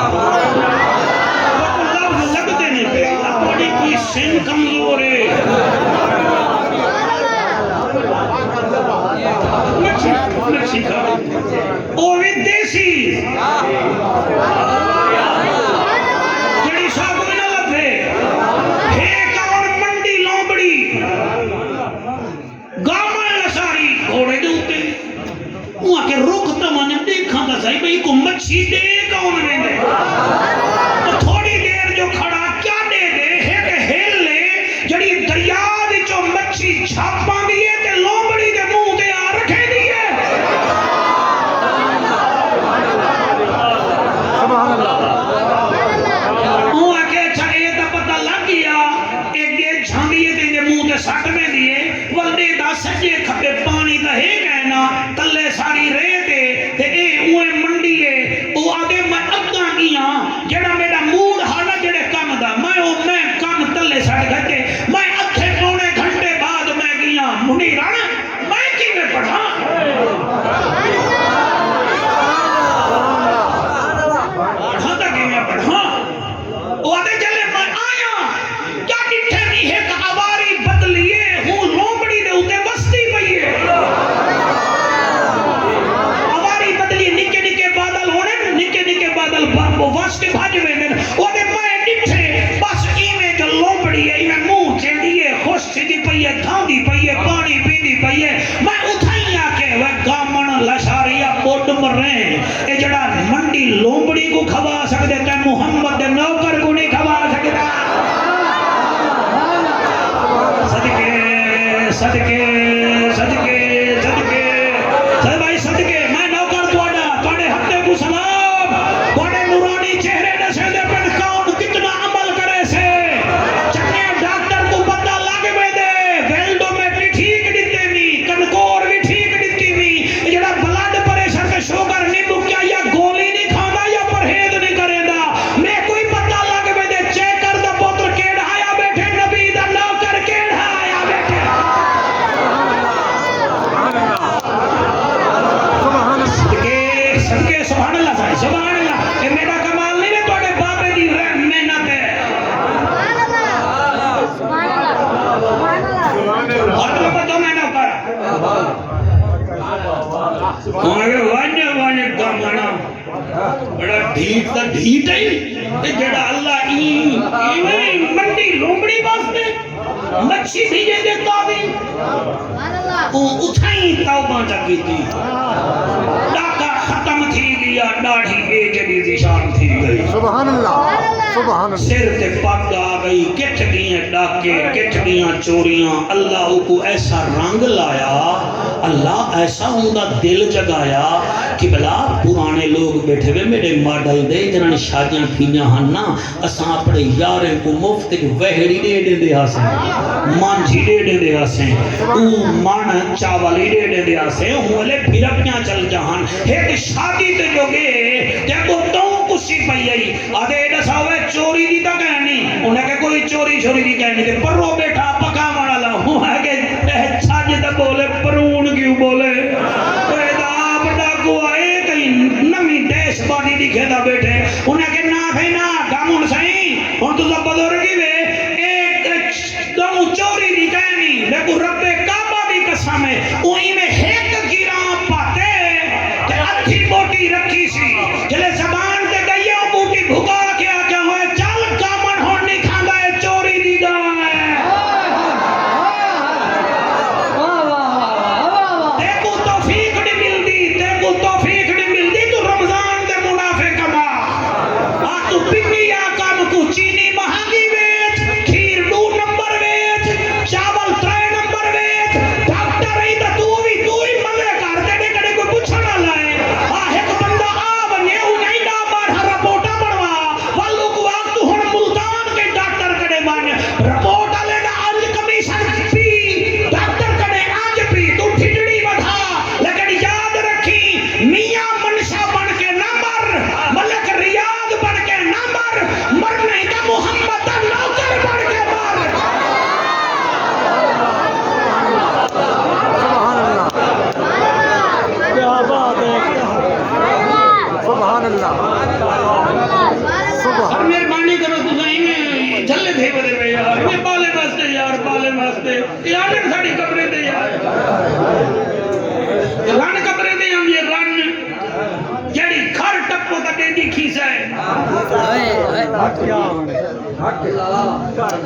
لفظ لگتے نہیں پہ اپنی کوئی سن کمزور ہے مچھی کھا وہ بھی دیسی جڑی صاحب میں نہ لگے ایک اور منڈی لومبڑی گاما لساری گھوڑے دے ہوتے وہاں کے رخ تمانے دیکھا تھا صحیح بھئی کو مچھی دے کون میں دے تو تھوڑی دیر جو کھڑا کیا دے دے ایک ہل لے جڑی دریا دی جو مچھی چھاپاں دیئے تے لومبڑی دے منہ دے آ رکھے دیئے سبحان اللہ وہ آکے اچھا یہ تا پتہ لگ گیا ایک یہ جھاندیے تے منہ تے سٹ میں دیئے والدے دا سجے کھپے پانی تا ہے کہنا تلے ساری رہے تے اے اوے منڈی ہے او آدھے میں اگاں گیا جڑا میرا موڈ حالا جڑے کام دا میں کام تلے سٹ گھٹے میں اتھے پونے گھنٹے بعد میں گیا منڈی رانا میں کی میں پڑھا پڑھا تا کہ میں پڑھا وہ آدھے چلے میں آیا کیا ڈٹھے نہیں ہے کہ آواری بدلیے ہوں لومبڑی دے ہوتے بستی پئیے آواری بدلیے نکے نکے بادل ہونے نکے بادل واسطے بھاج ویندے وہ دے میں ڈٹھے بس ایویں جو لومبڑی ہے ایویں منہ چڑھیے خوش تھی پئیے دھاندی پئیے پانی پیندی پئیے میں اتھائی آ کے وہ گامن لشاریا پوٹ مرے اے جڑا منڈی لومبڑی کو کھوا سکدے تے محمد دے نوکر کو نہیں کھوا سکدا صدقے سر بھائی صدقے میں نوکر توڑے ہفتے کو سلام توڑے نورانی چہرے نشے دے پر کون کتنا عمل کرے سے چکنے ڈاکٹر کو پتہ لگ میں دے ویلڈو میں بھی ٹھیک دیتے بھی کنکور بھی ٹھیک دیتی بھی جڑا بلڈ پریشر کے شوگر نہیں مکیا یا گولی نہیں کھانا یا پرہیز نہیں کرے دا میں کوئی پتہ لگ میں دے چیک کر دا پوتر کیڑ آیا بیٹھے نبی دا نوکر کیڑ آیا بیٹھے صدقے سبحان اللہ صاحب سبحان اللہ کہ میرا کمال نہیں ہے توڑے بابے دی رحم محنت ہے اور تو تو میں نہ کر وانے کامنا بڑا ڈھیٹ تا ڈھیٹ ہے تے جڑا اللہ ایویں منڈی لومڑی واسطے مچھی تھی جے دیتا بھی او اٹھائی توبہ چکی تھی ڈاکہ ختم تھی گیا ڈاڑھی اے جدی ذیشان تھی گئی سبحان اللہ سبحان اللہ سر تے پاک آ گئی کٹ گئیں ڈاکے کٹ گئیں چوریاں اللہ کو ایسا رنگ لایا اللہ ایسا ہوندا دل جگایا کہ کہ بلا پرانے لوگ بیٹھے ہوئے میرے ماڈل دے جنہوں نے شادیاں تھیاں ہن نا اساں اپنے یاریں کو مفت وہڑی دے دے آسیں مانجھی دے آسیں او مان چاولی دے آسیں ہولے پھرپیاں چل جہان ایک شادی تے جو گے جب تو کسی پئی آئی آدھے دسا ہوئے چوری دی تا کہنی انہیں کہ کوئی چوری دی کہنی تے پرو بیٹھا پکا مانا لا ہوں ہے کہ چھاج تا بولے پرون کیوں بولے نمی ڈیش بانی دی کھیدا بیٹھے انہیں کہ نا بھئی نا کامون سائیں ہون تو سب بزرگی وے ایک دمو چوری دی کہنی لیکن رب کعبہ دی قسم ہے اوہی میں ایک گیران پاتے کہ اتھی بوٹی رکھی سی جلے زبان تے گئیے بوٹی بھگا کے آکے ہوئے چل کامن ہون نہیں کھاندہ ہے چوری دی دا ہے تیکو توفیق نہیں ملدی تیکو توفیق نہیں ملدی تو رمضان دے منافع کما تو پنی آکام کو چینی مہنگی ویچ کھیر 2 نمبر ویچ چاول 3 نمبر ویچ ڈاکٹر رہی تا تو ہی مزے کر دے دے کڑے کوئی پوچھنا لائے ایک بندہ بنے انہیں دا بار ہر رپورٹا بڑھوا والو کو آگ تو ہن ملتان کے ڈاکٹر کڑے بان رپورٹا لے دا آج کمیشن پی ڈاکٹر کڑے آج پی تو ٹھٹڑی بڑھا لیکن یاد رکھی میاں منشا بن کے نہ مر ملک ریاض بن کے نہ مر مرنے کا محمد نوکر بن کے مر سبحان اللہ سبحان مہربانی کرو تو صحیح میں جھلے دے بدے میں یار میں بالے واسطے یار ساڑی کبرے دے یار رن کبرے دے ہم یہ رن جڑی گھر ٹپو تا دے دی کھیسا ہے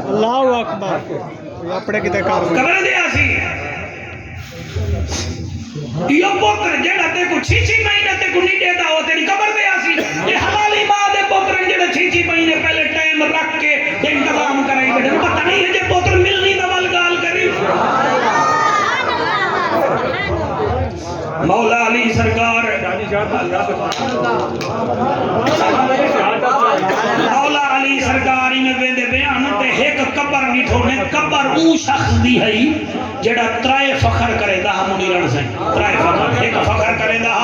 اللہ اکبر اپنے کتے کار کبرے دے آسی یہ پوتر جڑا تے کو 6 مہینے تے کو نہیں دیتا ہو تیری قبر دے آسی یہ حلالی ماں دے پوتر جڑا 6 مہینے پہلے ٹائم رکھ کے انتظام کرائی بیٹھے پتہ نہیں ہے جے پوتر ملنی دول گال کری مولا علی سرکار مولا علی سرکار میں ویندے بیان تے ایک قبر نٹھو نے قبر او شخص دی ہے جڑا ترائے فخر کرے دا منیرن سے ترائے فخر ایک فخر کرے دا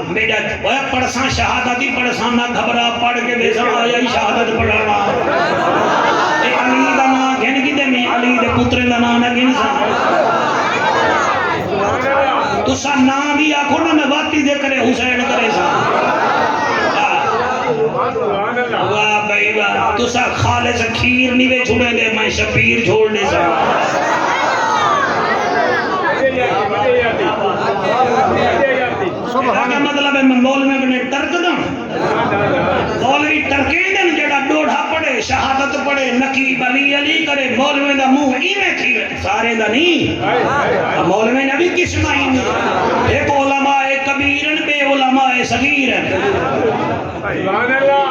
میرا وہ پڑساں شہادت ہی پڑساں نہ گھبرا پڑھ کے بے سما آیا شہادت پڑھانا اے علی دا نام گن کی دے میں علی دے پتر دا نام نہ گن سا تو سا نام بھی آکھو نا میں باتی دے کرے حسین کرے سا واہ بھائی واہ تو سا خالص کھیر نہیں وے چھوڑے دے میں شبیر چھوڑ دے سا کا مطلب ہے میں مولوی بنے ٹرک دوں مولوی ٹرکیں دن جڑا ڈوڑھا پڑے شہادت پڑے نقیب علی علی کرے مولوی دا منہ ایویں کھیوے سارے دا نہیں مولوی نے بھی قسم ہی نہیں ایک علماء کبیرن بے علماء صغیرن سبحان اللہ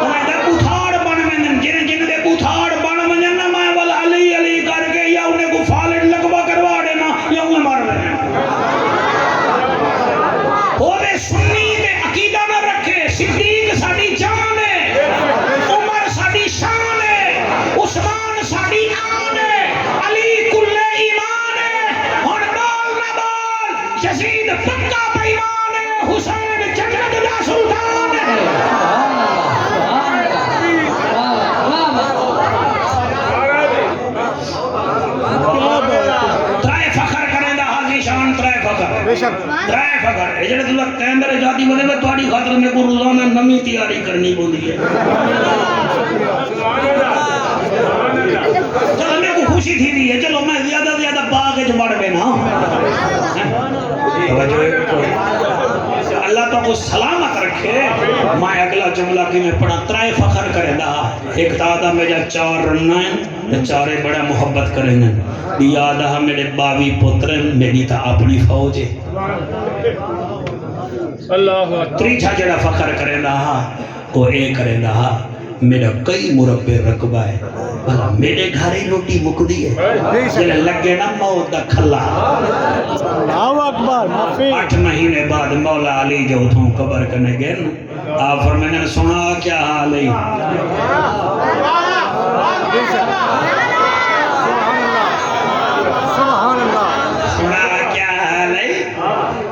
انہیں دے بوتھاڑ بن منن جن جن دے بوتھاڑ بن منن نہ میں والا علی علی کر کے یا انہیں کو فالٹ لقبہ کروا دینا یا انہیں مار دینا اوہ سنی دے عقیدہ نہ رکھے صدیق ساڑی جان ہے عمر ساڑی شان ہے عثمان ساڑی آن ہے علی کل ایمان ہے اور بول نہ بول یزید پکا بیمان ہے حسین جنت دا سلطان ہے ترائے فخر کریں دا حاضی شان ترائے فخر ترائے فخر یہ جڑے دلہ کیمرے جاتی بولے میں توڑی خاطر میں کو روزانہ نمی تیاری کرنی بولی ہے چلو میں کو خوشی تھی دی ہے چلو میں زیادہ باغ جو بڑھ بے نا اللہ تو کو سلامت رکھے میں اگلا جملہ کی میں پڑھا ترائے فخر کرے دا ایک تادہ میں جا 4 رنائیں چارے بڑا محبت کریں گے یاد ہے میرے باوی پترن میری تا اپنی فوج ہے تریچہ جڑا فخر کرے دا وہ اے کرے دا میرا کئی مربع رقبہ ہے بھلا میرے گھر ہی روٹی مکدی ہے جلے لگے نا موت دا کھلا اللہ اکبر معافی 8 مہینے بعد مولا علی جو اتھوں قبر کرنے گئے نا آپ فرمانے نے سنا کیا حال ہے سبحان اللہ سنا کیا حال ہے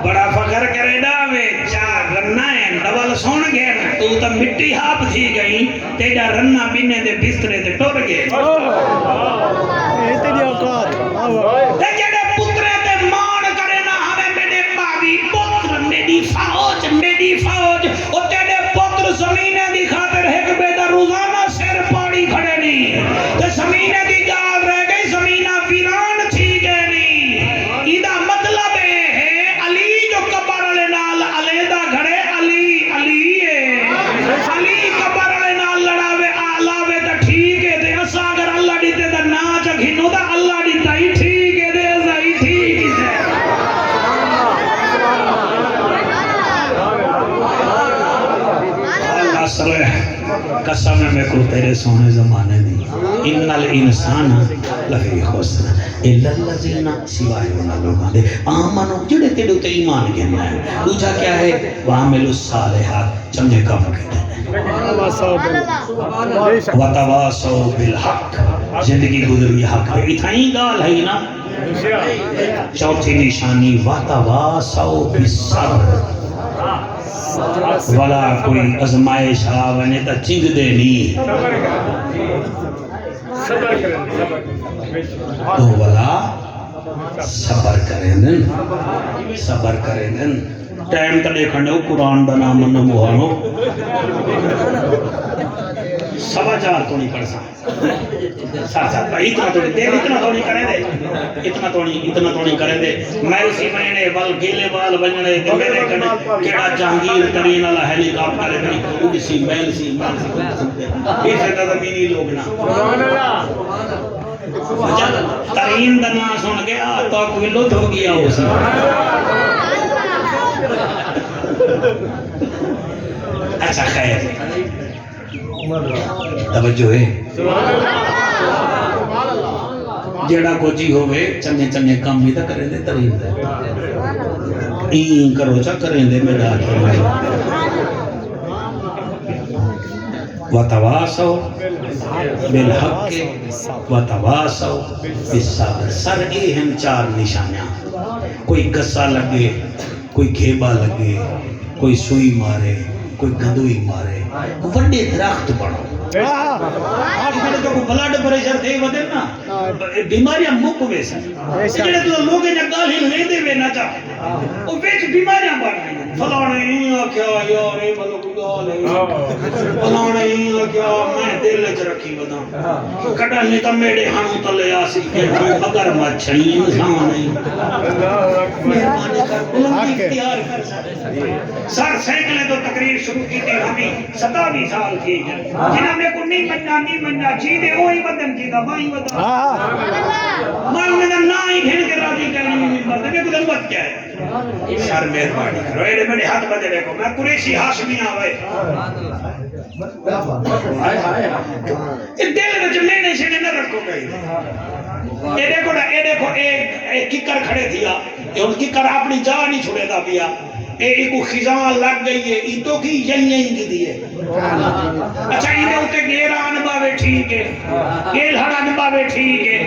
بڑا فخر کرے نا میں 4 رنہ ہیں ڈبل سون گئے نا تو تا مٹی ہاپ تھی گئی تیجا رنہ بینے دے بسترے دے ٹوٹ گئے تیری اوقات تے جڑے پترے تے مان کرے نا ہمیں میرے باوی پتر میری فوج او تیرے پتر زمینے دی خاطر ایک بے دا روزانہ سر پاڑی کھڑے نہیں تے زمینے دی جال رہ گئی زمینہ ویران تھی گئے نہیں ایدہ مطلب ہے علی جو قبر علی نال علیدہ گھڑے علی قبر علی نال لڑاوے آلاوے تا ٹھیک ہے دے اسا اگر اللہ دیتے دا ناچ گھنو دا اللہ دیتا ہی ٹھیک ہے دے اسا ہی ٹھیک ہے اللہ صلح قسم میں کو تیرے سونے زمانے دی ان الانسان لفی خسر الا الذین سوائے انہاں لوگاں دے آمنو جڑے تیرے تے ایمان گھنا ہے دوجا کیا ہے وعملوا الصالحات چنگے کام کرتے ہیں وتواصوا بالحق زندگی گزری حق ہے اتھائی گال ہے نا چوتھی نشانی وتواصوا بالصبر والا کوئی ازمائش آونے تا چنگ دے نہیں تو والا صبر کریں دن ٹائم تا دیکھنے قرآن دا نام نموہانو 4:15 تو نہیں پڑھ ساتھ بھائی اتنا تو نہیں کریں دے اتنا تو نہیں کریں دے میں اسی مہینے بل گیلے بال بننے دے میرے کنے کیڑا جہانگیر ترین اللہ ہیلی کاپٹر ہے اسی میل سی اسے تا زمینی لوگ نا ترین دا نام سن کے تو کوئی لطف ہو گیا ہو سی اچھا خیر توجہ ہے جیڑا کوچی ہوئے چنے کام بھی تا کریں دے ترین دے این کرو چا کریں دے میرا آخر وتواصوا بالحق وتواصوا بالصبر سر اے ہم 4 نشانیاں کوئی گسا لگے کوئی گھیبا لگے کوئی سوئی مارے کوئی گندوئی مارے وڈے درخت بڑھو آج کل جو بلڈ پریشر تھے ودے نا بیماریاں مک ویسا جڑے تو لوگ نے گال ہی لیندے وے نہ چاہ او وچ بیماریاں بڑھ گئی فلانے ہی آکھیا یار اے بلو کوئی گال ہے فلانے ہی آکھیا میں دل وچ رکھی ودا کڈھنے تا میڑے ہانوں تلے آسی کہ اگر مچھڑی انسان نہیں مہربانی کر بلندی اختیار کر سر سینکلے تو تقریر شروع کی تھی ہمیں 27 سال کی جنہاں میں کو نہیں منجا چیدے ہوئی ودن چیدہ بائی ودن میں انہیں نا ہی گھن کے راضی کرنے میں ممبر دے میں کو دلوت کیا ہے سر مہربانی کرو ایڈے میرے ہاتھ بدے دیکھو میں قریشی ہاشمی آوے دل میں جو لینے سے نہ رکھو گئی ایڈے کو ایک ککر کھڑے دیا ان ککر اپنی جا نہیں چھوڑے دا پیا ایک خزان لگ گئی ہے ایتو کی یہیں کی دیئے اچھا ایدے ہوتے گیرہ انباوے ٹھیک ہے گیل ہڑا انباوے ٹھیک ہے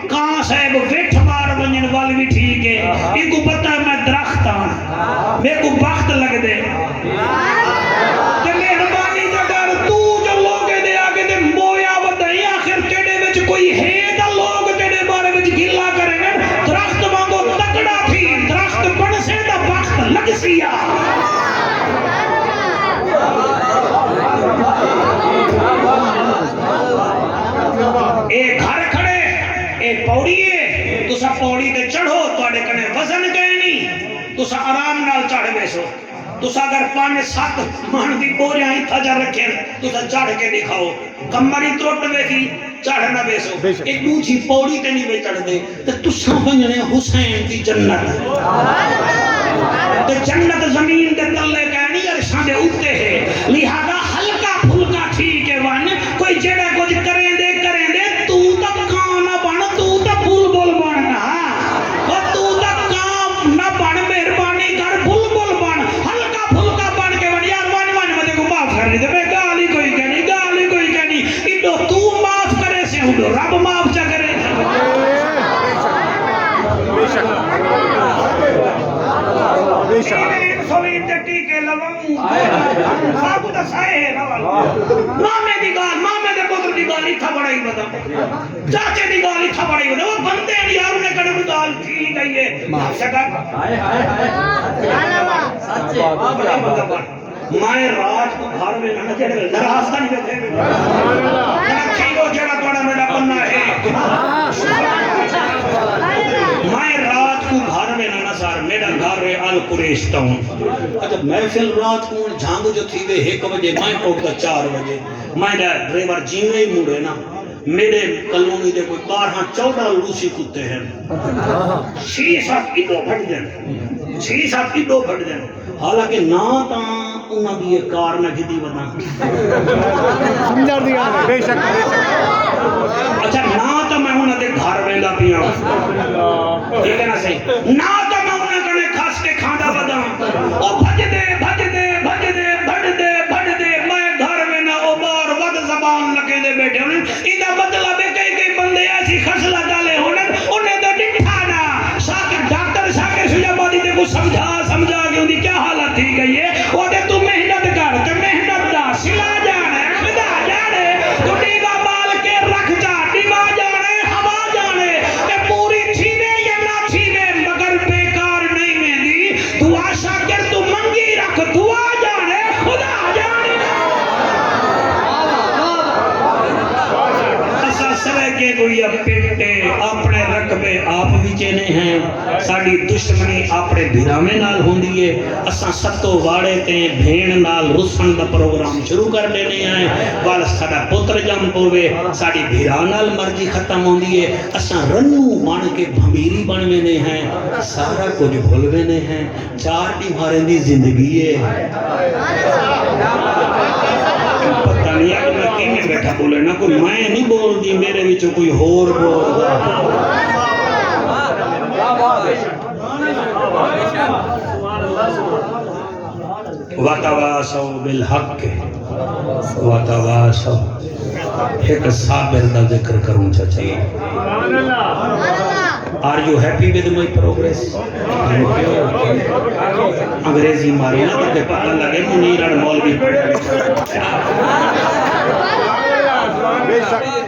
کہاں صاحب ویٹھ مار بنین والی بھی ٹھیک ہے ایک کو پتہ ہے میں درخت ہوں میں کو بخت لگ دے کہ مہربانی جگر تو جو لوگے دے آگے دے مویا ودائی آخر تیڑے وچ کوئی ہے دا لوگ تیڑے بارے وچ گلا کریں درخت مانگو تکڑا تھی درخت بن سے دا بخت لگ سیا ایک گھر کھڑے ایک پوڑی ہے تو سا پوڑی تے چڑھو تو اڑے کنے وزن گئے نہیں تو سا آرام نال چڑھ بیسو تو سا اگر 5-7 مان دی بوریاں ہی تھا جا رکھیں تو سا چڑھ کے دکھاؤ کمری تروٹ بیسی چڑھ نہ بیسو ایک دوچی پوڑی تے نہیں بے چڑھ دے تو سا بنجنے حسین دی جنت تے جنت زمین دے تلے کہنی عرشاں دے اوتے ہے لہذا ہلکا پھلکا ٹھیک ہے وان کوئی جڑا کچھ کریں دے ٹی کے لواؤں سب تو سائے ہے مامے دی گال مامے دے پتر دی گال اتھا بڑا ہی بتا چاچے دی گال اتھا بڑا ہی بتا وہ بندے ہیں یار انہیں کڑے بھی گال تھی گئی ہے سچے میں رات کو گھر میں نہ چڑھے راستہ نہیں بیٹھے نہ کھیلو جڑا توڑا میرا بننا ہے میں رات کو گھر میں نہ سار میرا گھر ہے آل قریش ٹاؤن اچھا محفل رات کو جھانگ جو تھی وے 1 بجے میں پہنچتا 4 بجے میں ڈرائیور جیویں ہی مڑے نا میرے کلونی دے کوئی 12-14 لوسی کتے ہیں 6-7 کلو پھٹ دیں 6-7 کلو پھٹ دیں حالانکہ نہ تا انہاں دی یہ کار نہ کھدی بنا سمجھا دیا بے شک اچھا نہ تو میں انہاں دے گھر ویندا پیاں ٹھیک ہے نا صحیح نہ تو میں انہاں کنے کھاس کے کھاندا بدا او بھج دے میں گھر میں نہ او بار ود زبان لگے دے بیٹھے ہونے ایدہ مطلب ہے کئی بندے ایسی خسلہ ڈالے ہونے انہیں تو ڈٹھا نا ڈاکٹر شاکر شجابادی دے کو سمجھا کہ انہی کیا حالت تھی گئی ہے وہ دے تو محنت کر تو محنت دا سلا جانے خدا جانے تو ڈیگا بال کے رکھ جا ڈیگا جانے ہوا جانے کہ پوری چھیوے یا نہ چھیوے مگر بیکار نہیں میں دی دعا شاکر تو منگی رکھ دعا جانے خدا جانے ایسا سرے کے کوئی پیٹے اپنے رقبے آپ بھی چینے ہیں ساڑی دشمنی اپنے بھیرامے نال ہوں دیئے اساں ستو واڑے تے بھین نال رسن دا پروگرام شروع کر لینے آئے والا ساڑا پتر جم پوے ساڑی بھیران نال مرضی ختم ہوں دیئے اساں رنو مان کے بھمیری بنوینے ہیں سارا کچھ بھولوینے ہیں 4 دیواریں دی زندگی ہے پتہ نہیں ہے کہ میں کیمیں بیٹھا بولے نا کوئی میں نہیں بول دی میرے وچوں کوئی ہور بول وَتَوَاسَوْا بِالْحَقِّ وَتَوَاسَوْا ایک صابر دا ذکر کروں چاچائی Are you happy with my progress? انگریزی ماری نا تو کہ پتہ لگے منیران مولوی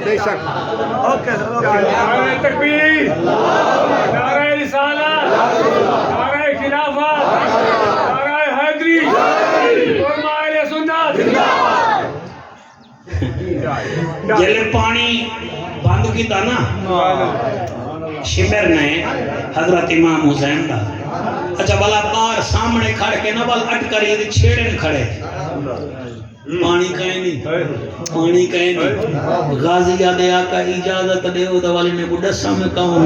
بے شک نعرہ تکبیر نعرہ رسالت نعرہ خلافت نعرہ حیدری علماء اہل سنت جلے پانی بند کی تھا نا شمر نے حضرت امام حسین دا اچھا بلا پار سامنے کھڑ کے نا بل اٹکری دی چھیڑن کھڑے پانی کہیں نہیں غازی آدھے آقا اجازت دے او دوالی نے بڑھا سامنے کہوں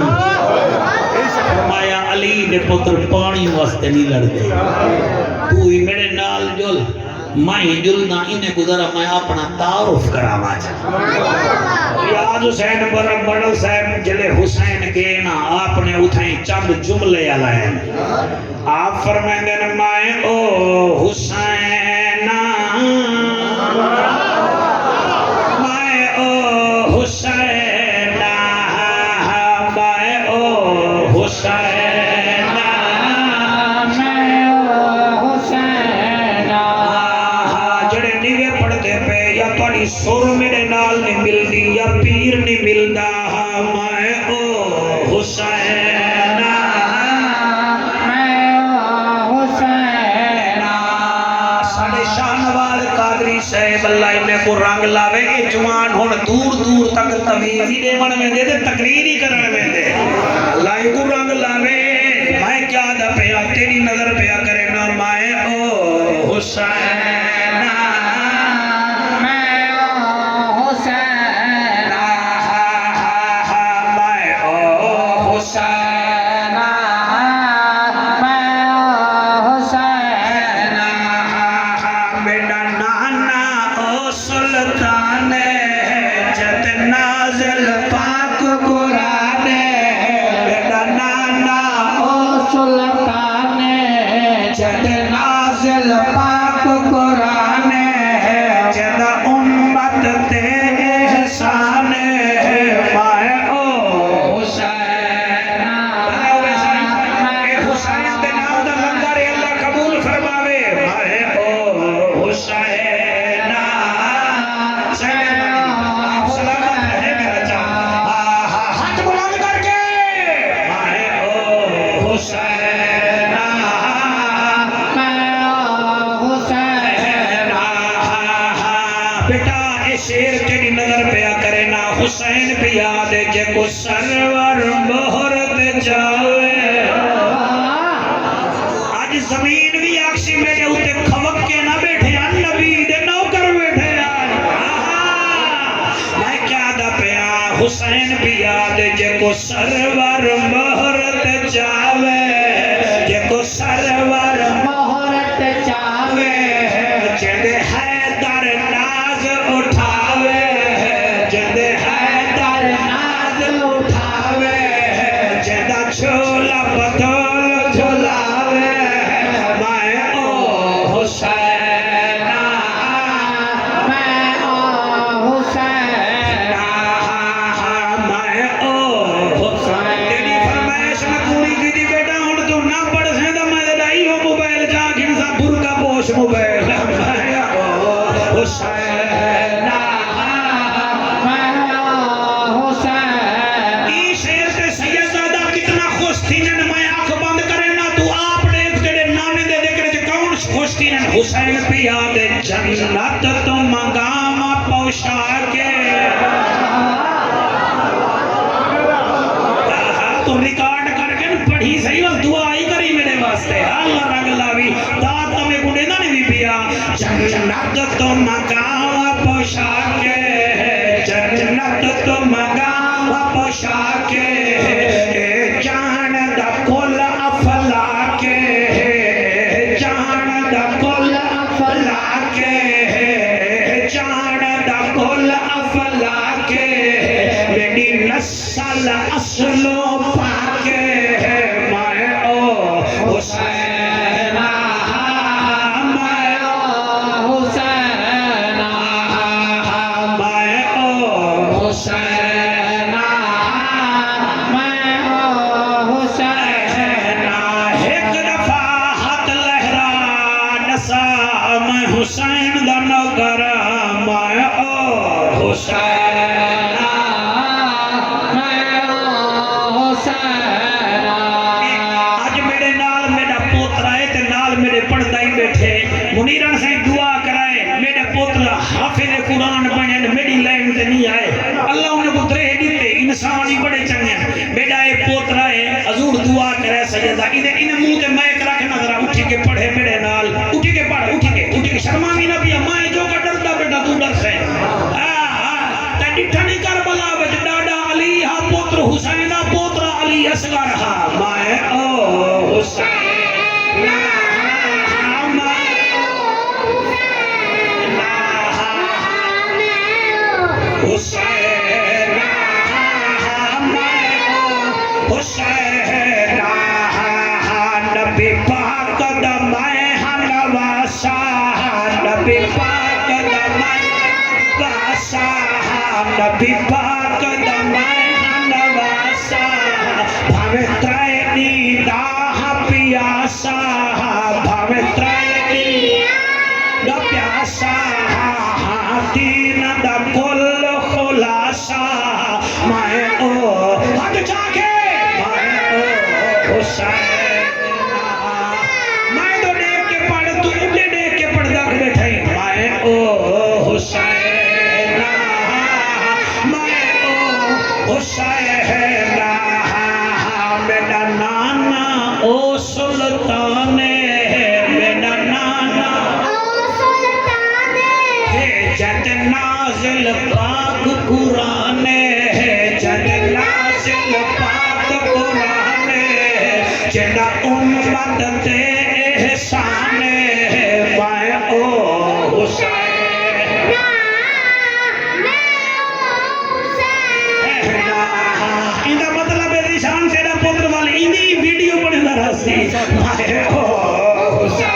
فرمایا علی دے پتر پانی واسطے نہیں لڑ دے تو ہی میرے نال جل میں جلنا انہیں گزرا میں اپنا تعارف کراما چاہتا یاد حسین بڑل صاحب جلے حسین کے نا آپ نے اتھائیں چند جملے علائیں آپ فرمائیں دینا میں او حسین میں او حسین میں او حسین سور میرے نال نہیں ملدی یا پیر نہیں ملدا میں او حسین ساڑے شاہ نواز قادری صاحب اللہ انہیں کو رنگ لاوے اے جوان ہون دور دور تک تمیزی دے من میں دے دے تقریر ہی کرنے میں دے اللہ کو رنگ لاوے میں کیا دا پیا تیری نظر پیا کرے نا میں او حسین شیر تیری نظر پیا کرے نا حسین پیا دے جے کو سرور بہرت جاوے آج زمین بھی آکسی میرے ہوتے کھوک کے نہ بیٹھے نبی دے نوکر بیٹھے میں کیا دا پیا حسین پیا دے جے کو سرور بہرت جاوے جے کو سرور مہرت چاوے جد حیدر ناز اٹھاوے جد حیدر ناز اٹھاوے جد چھولا بدول جھولاوے میں او حسین میں حسین میں او حسین تیری فرمائش میں پوری کی دی بیٹا ہوں تو نہ پڑھ سے دا میں دائی ہو موبائل جا گھنسا برکا پوش موبائل میں او حسین ای شیر تے سیدزادہ کتنا خوش تھی نن میں آنکھ بند کرے نا تو آپ دیکھ تیرے نانے دے دیکھ رہے جو کون خوش تھی نن حسین پیا دے جنت تو مقام پوشا کے تو ریکارڈ کر کے پڑھی صحیح بس دعا ہی کری میرے واسطے اللہ رنگ لاوی داد تمہیں گنڈے نہ نہیں پیا جنت تو مقام پوشا کے جنت تو مقام پوشا کے جان دا کل افلا کے جان دا کل افلا کے جان دا کل افلا کے میری نسل اصلوں پاکے میں او حسین میں او حسین میں او حسین میں حسین ایک دفعہ ہاتھ لہرا نسا میں حسین دا نوکر میں او حسین آج میرے نال میرا پوترا ہے تے نال میرے پڑھدائی بیٹھے منیران سے دعا کرائے میرے پوترا حافظ قرآن بنے میری لائن تے نہیں آئے اللہ انہیں کو درے دیتے انسان ہی بڑے چنگے ہیں میرا ایک پوترا ہے حضور دعا کرے سجدہ انہیں منہ تے مائک رکھ نظرہ اٹھی کے پڑھے میرے نال اٹھی کے پڑھ اٹھی کے شرمامی نہ پیا مائے جو کا ڈرتا بیٹا تو ڈر سے تے ڈٹھا نہیں کربلا وچ ڈاڈا علی ہا پوتر حسین دا پوترا علی اصغر ہا میں او حسین حسین حسین نبی پاک دا میں نواسا نبی پاک دا میں واسا نبی پاک دا میں نواسا بھاوے ترائے نیدہ پیاسا بھاوے ترائے نیدہ پیاسا دین دا کل خلاصا میں او ہاتھ چاکے میں او حسین میں تو دیکھ کے پڑھ تو اٹھے دیکھ کے پڑھ دکھ بیٹھے میں او حسین میں او حسین میرا نانا او سلطان میرا نانا جد نازل پاک قرآن جد نازل پاک قرآن جدا امت تے احسان میں او حسین اندہ مطلب ہے نشان سے پتر والی اندھی ویڈیو پڑھے دا رہا میں او حسین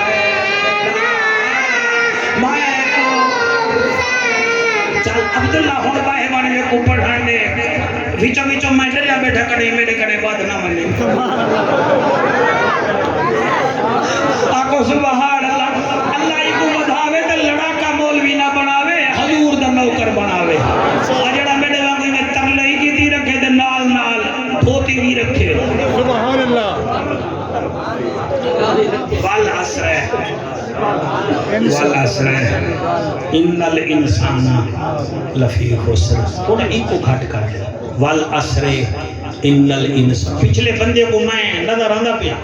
چل عبداللہ ہون باہے بانے میں کو پڑھانے ویچو ویچو میں ڈریا بیٹھا کڑے میرے کڑے بات نہ ملے آکو سبحان اللہ اللہ ہی کو بدھاوے تے لڑاکا مولوی نہ بناوے حضور دا نوکر بناوے آجڑا میرے وانگی میں ترلئی کی دی رکھے دے نال نال دھوتی بھی رکھے سبحان اللہ والعصر والعصر ان الانسان لفی خسر تھوڑا ایک کو گھٹ کر والعصر ان الانسان پچھلے بندے کو میں نظر آندا پیا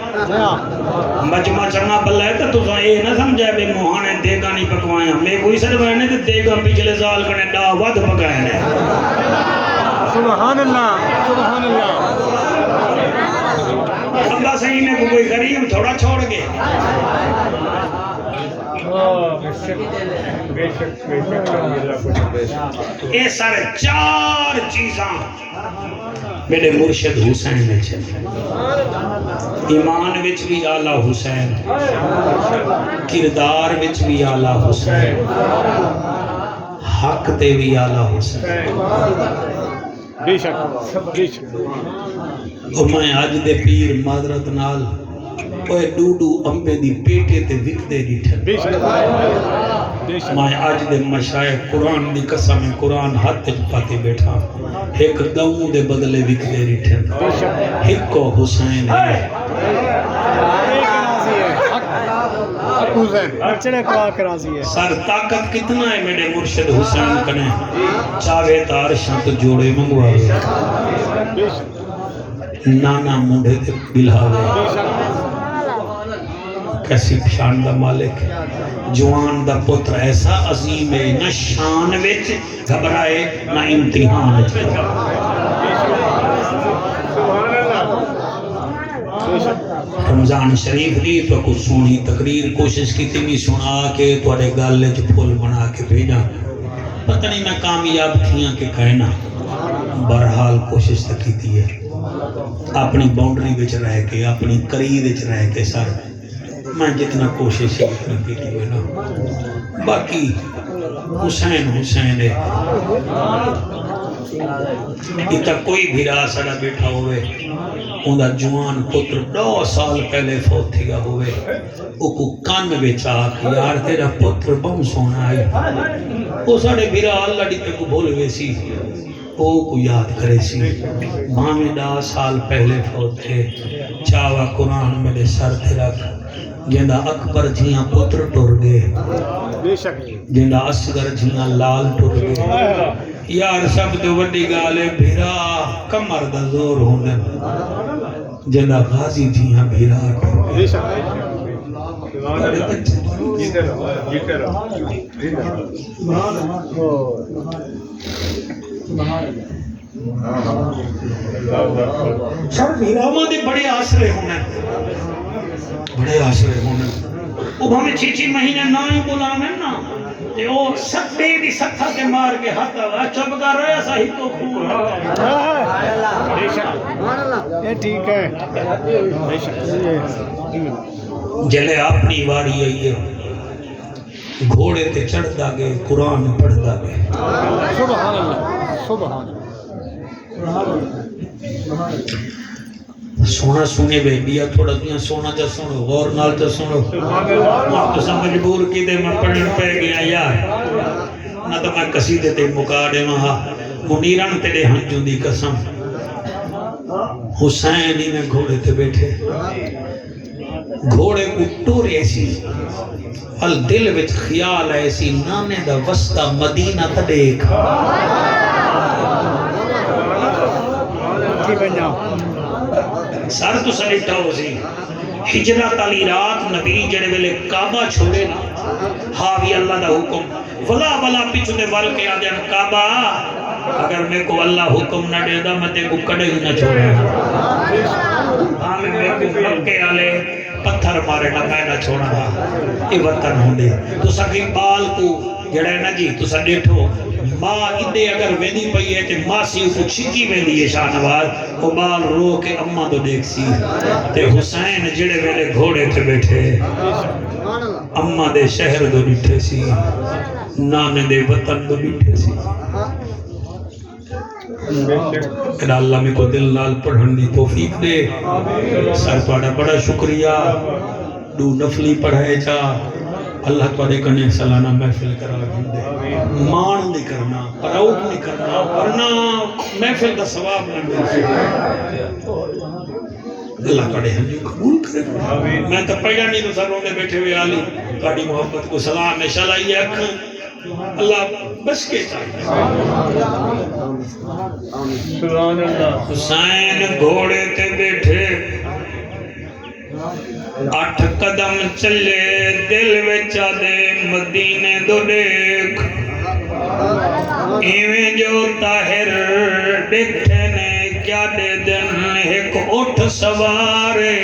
مجمع چنگا بلا ہے تو تساں اے نہ سمجھا بے موہانے دیگا نہیں پکوایا میں کوئی سر بہنے تے دیگا پچھلے سال کنے ڈا ود پکائے نے سبحان اللہ سبحان اللہ اللہ صحیح میں کوئی غریب تھوڑا چھوڑ گئے اے سارے چار چیزاں میرے مرشد حسین میں چلے ایمان وچ بھی آلہ حسین کردار وچ بھی آلہ حسین حق تے بھی آلہ حسین بے شک بے شک اور میں آج دے پیر معذرت نال اوے ڈوڈو امبے دی پیٹے تے وکدے ڈٹھن بے شک بے شک میں آج دے مشائخ قرآن دی قسم قرآن ہاتھ وچ پاتے بیٹھا ایک دوں دے بدلے وکدے ڈٹھن ایک کو حسین ہے اچھے کو کراسی ہے سر طاقت کتنا ہے میرے مرشد حسین کنے چاہے تار شانت جوڑے منگواوے نانا مونڈے تے بلہاوے کیسی شان دا مالک جوان دا پتر ایسا عظیم ہے نہ شان وچ گھبرائے نہ امتحان وچ رمضان شریف دی تو کچھ سونی تقریر کوشش کی تھی سنا کے توڑے گالے جو پھول بنا کے بھیجا پتہ نہیں میں کامیاب تھیاں کہ کہنا برحال کوشش تکی تھی ہے اپنی باؤنڈری بچ رہ کے اپنی قرید بچ رہ کے سر میں جتنا کوشش کی تھی نا باقی حسین حسین ہے اتنا کوئی بھی راہ سڑا بیٹھا ہوئے اندھا جوان پتر 2 سال پہلے فوت تھیا ہوئے او کو کان بچا کہ یار تیرا پتر بہم سونا آئی او ساڑے بھیرا اللہ ڈی پہ کو بھول گئے سی او کو یاد کرے سی ماں میں 2 سال پہلے فوت تھے چاوا قرآن میرے سر تھے رکھ جندہ اکبر جھیاں پتر ٹر گئے بے شک جندہ اصغر جھیاں لال ٹر گئے یار سب تو وڈی گالے بھیرا کمر دا زور ہونے جندہ غازی جھیاں بھیرا ٹر گئے بے شک جیتے رہو سر بھیراما دے بڑے آسرے ہونے بڑے آسرے ہونے وہ ہمیں 6 مہینے نہ ہی بلاویں نا تے او سٹے دی سٹھا کے مار کے ہاتھ آ چپ کر رہا سا ہی تو خون بے شک یہ ٹھیک ہے بے شک جلے اپنی واری آئی ہے گھوڑے تے چڑھتا گئے قرآن پڑھتا گئے سبحان اللہ سبحان سونا سنے بے دیا تھوڑا دیا سونا چا سنو غور نال چا سنو وہاں تو سا مجبور کی دے میں پڑھن پہ گیا یار نہ تو میں قصیدے تے مکاڑے وہاں منیران تیرے ہنجوں دی قسم حسین ہی میں گھوڑے تے بیٹھے گھوڑے کو ٹورے ایسی دل وچ خیال ایسی نانے دا وسطہ مدینہ تا دیکھ سر تو سلیٹا ہو سی ہجرت علی رات نبی جڑے ویلے کعبہ چھوڑے نا حاوی اللہ دا حکم ولا پیچھو دے وال کے آدھیں کعبہ اگر میں کو اللہ حکم نہ دے دا میں تے کو کڑے ہی نہ چھوڑے میں کو مکے آلے پتھر مارے نہ میں نہ چھوڑا تھا یہ وطن ہوں دے تو سکی بال کو جڑے نا جی تو سا ڈیٹھو ماں ادھے اگر ویدی پئی ہے تے ماں سی کو چھکی ویدی ہے شاہنواز وہ بال رو کے اماں تو دیکھ سی تے حسین جڑے ویلے گھوڑے تھے بیٹھے اماں دے شہر دو ڈٹھے سی نانے دے وطن دو ڈٹھے سی کہ اللہ میں کو دل لال پڑھن دی توفیق دے سر پاڑا بڑا شکریہ 2 نفلی پڑھائے جا اللہ تواڈے کنے سالانہ محفل کرا دے مان نہیں کرنا پراؤڈ نہیں کرنا ورنہ محفل دا ثواب نہ ملے اللہ تواڈے ہم قبول کرے میں تو پہلا نہیں تو سر روندے بیٹھے ہوئے علی بڑی محبت کو سلام میں شلائی اکھ اللہ بس کے چاہیے سبحان اللہ حسین گھوڑے تے بیٹھے 8 قدم چلے دل وچا دے مدینے دو دیکھ ایویں جو طاہر دیکھے نے کیا دے دن ایک اٹھ سوارے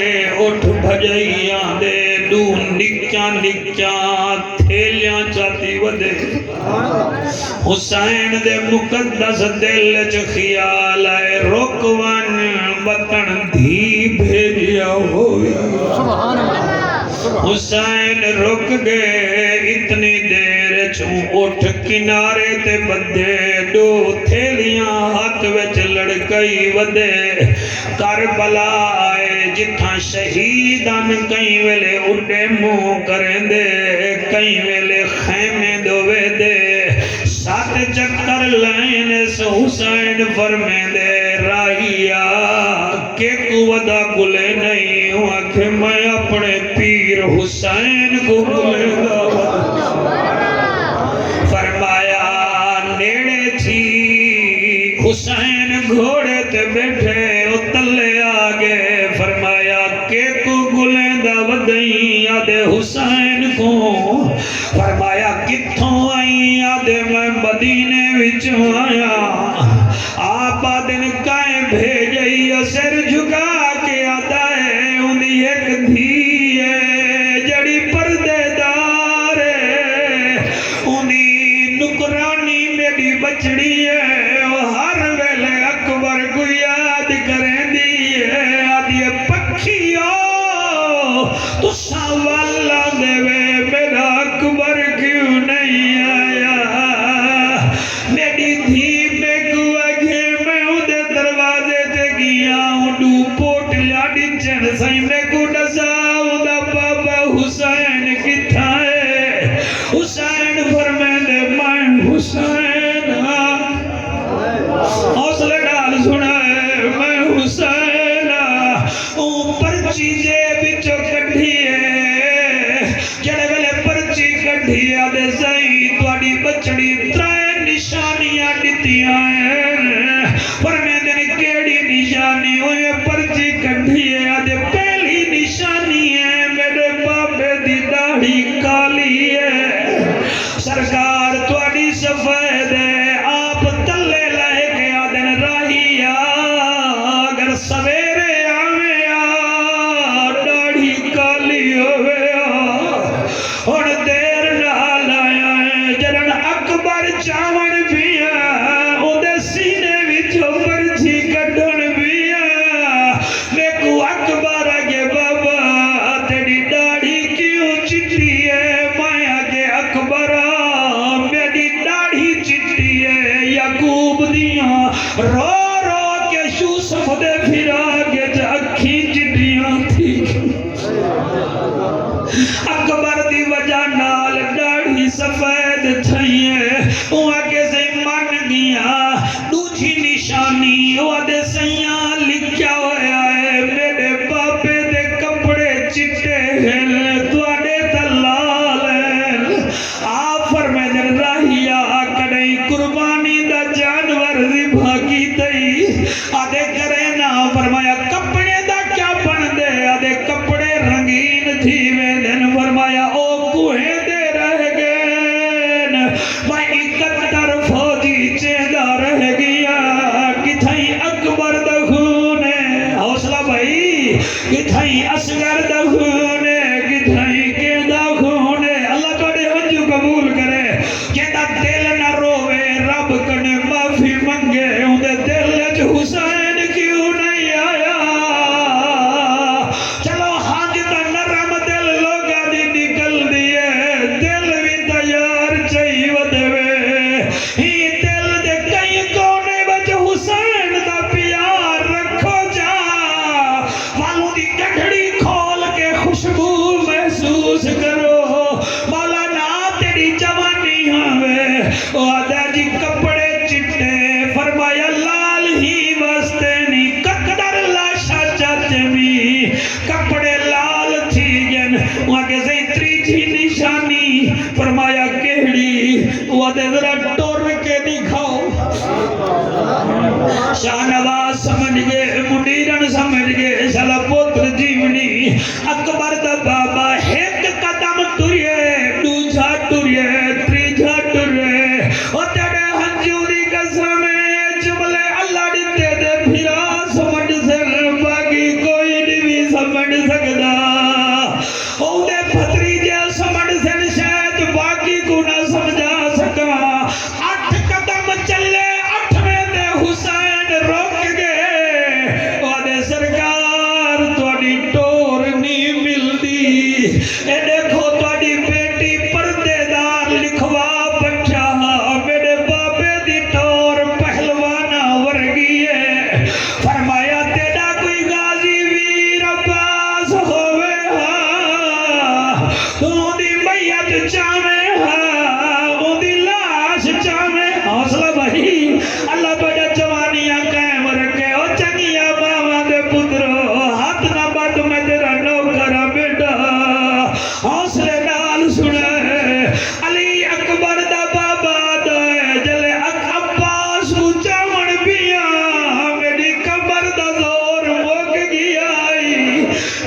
اٹھ بھجائیاں دے دو نکیاں نکیاں تھیلیاں چاہتی ودے حسین دے مقدس دل چ خیال آئے رکوان وطن دھی بھیجیا ہوئی سبحان اللہ حسین رک گئے اتنی دیر چوں اٹھ کنارے تے بدے دو تھیلیاں ہاتھ وچ لڑکئی ودے کربلا آئے جتھاں شہیدان کئی ویلے اڈے منہ کریں دے کئی ویلے خیمے دوے دے 7 چکر لائن سے حسین فرمے دے راہیا کہ ودا گلے نہیں ہوا کہ میں اپنے پیر حسین کو گلے دا فرمایا نیڑے تھی حسین گھوڑے تے بیٹھے او تلے آگے فرمایا کہ کو گلے دا ودئی آدھے حسین کو فرمایا کتھوں آئی آدھے میں مدینے وچوں آیا آپ آدھن کائیں بھیجئی سر جھکا کے آتا ہے انہی ایک دھی ہے جڑی پردے دار ہے انہی نکرانی میری بچڑی ہے وہ ہر ویلے اکبر کو یاد کریں دی ہے آدھی پکھیو تو ساوالا دے وے میرا اکبر کیوں نہیں آیا میری دھی میں گوا گھے میں اندے دروازے تے گیا اندو پوٹ لاڈی چن سائی میں کو ڈسا اندہ بابا حسین کتھا ہے حسین فرمین دے میں حسین حوصلے ڈال سنا ہے میں حسین پرچی جے بچو کٹھی ہے جڑے ویلے پرچی کٹھی ہے دے سائی توڑی بچڑی ترائے نشانیاں ڈتیاں ہیں فرمین دے کیڑی نشانی ہوئے پرچی کٹھی ہے دے پہلی نشانی ہے میرے بابے دی داڑھی کالی ہے سرکار توڑی سفید ہے آپ تلے لائے کے آدن راہیا اگر سویرے آوے داڑھی کالی ہوئے اور دیر نال آیا ہے جرن اکبر چاون بھی ہے اودے سینے وچوں پرچی کڈن بھی ہے میکو اکبر آگے بابا تیری داڑھی کیوں چٹی ہے مایا کے اکبر میری داڑھی چٹی ہے یعقوب دیاں رو رو کے یوسف دے پھرا کے اکھی چٹیاں تھی اکبر دی وجہ نال داڑھی سفید تھئیے وہ آگے سے من گیا دوجھی نشانی وہ دے سیاں لکھیا ہویا ہے میرے باپے دے کپڑے چٹے ہیں توڑے دلال ہیں آپ فرمائیں راہیا کڑی قربانی دا جانور ذبح کی تئی آدھے کرے نا فرمایا کپڑے دا کیا بن دے آدھے کپڑے رنگین تھی میں دن فرمایا او کوہیں دے رہ گئے میں 71 فوجی چیدہ رہ فرمایا کیڑی وعدے ذرا ٹور کے دکھاؤ شاہنواز سمجھ گئے منیرن سمجھ گئے سلا پوتر جیونی اکبر دا بابا ایک قدم ٹریے دوجا ٹریے تیجا ٹریے او تیرے ہنجو دی قسم جملے اللہ دیتے دے پھرا سمجھ سر باقی کوئی نہیں سمجھ سکدا او دے پھتری جے سمجھ سن شاید باقی کو نہ سمجھا سکا 8 قدم چلے 8ویں دے حسین روک گئے وعدے سرکار تواڈی ٹور نہیں ملدی اے دیکھو تواڈی بیٹی پردے دار لکھوا بچا میرے بابے دی ٹور پہلوانا ورگی ہے فرمایا تیرا کوئی غازی ویر عباس ہوئے تو دی میت چاہے او دی لاش چاہے حوصلہ بھائی اللہ بڑا جوانیاں قائم رکھے او چنگیاں باواں دے پترو ہاتھ نہ بد میں تیرا نوکرا بیٹا حوصلے نال سنے علی اکبر دا بابا دے جلے عباس کو چاون پیاں میری قبر دا زور مک گیا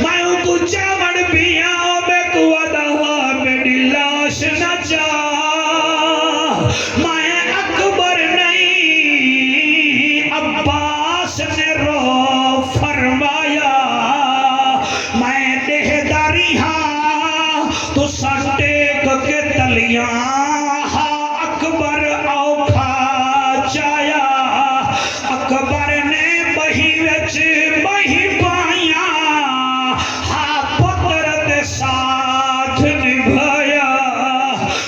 میں کو چاون پیاں بے کو وعدہ میری لاش نہ چاہ میں اکبر نہیں عباس نے رو فرمایا میں دہداری ہاں تو سٹیک کے تلیاں ہاں اکبر اوکھا چایا اکبر نے بہی وچ بہی پائیاں ہاں پتر دے ساتھ نبھایا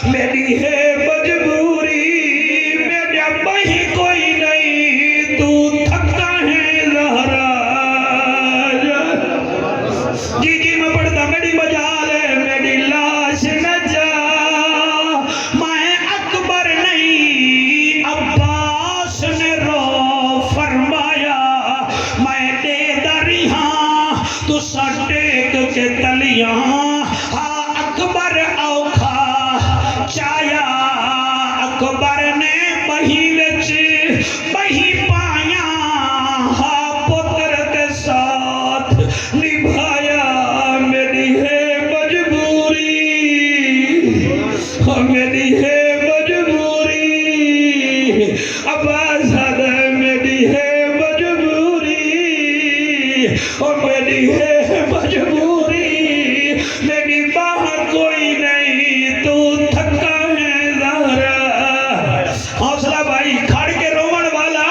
میری ہے مجبوری میرا بہی کوئی نہیں تو تھکا ہے زہرا جی جی میں پڑھتا میری مجال ہے میری لاش نہ جا میں اکبر نہیں عباس نے رو فرمایا میں دے داری ہاں تو سٹیک کے تلیاں ہاں اکبر اوکھا چایا اکبر نے بہی وچ بہی پائیاں ہاں پتر کے ساتھ نبھایا میری ہے مجبوری میری ہے مجبوری عباس میری ہے مجبوری اور میری ہے مجبوری میری باہر کوئی نہیں تو تھکا ہے زہرا حوصلہ بھائی کھڑ کے رومن والا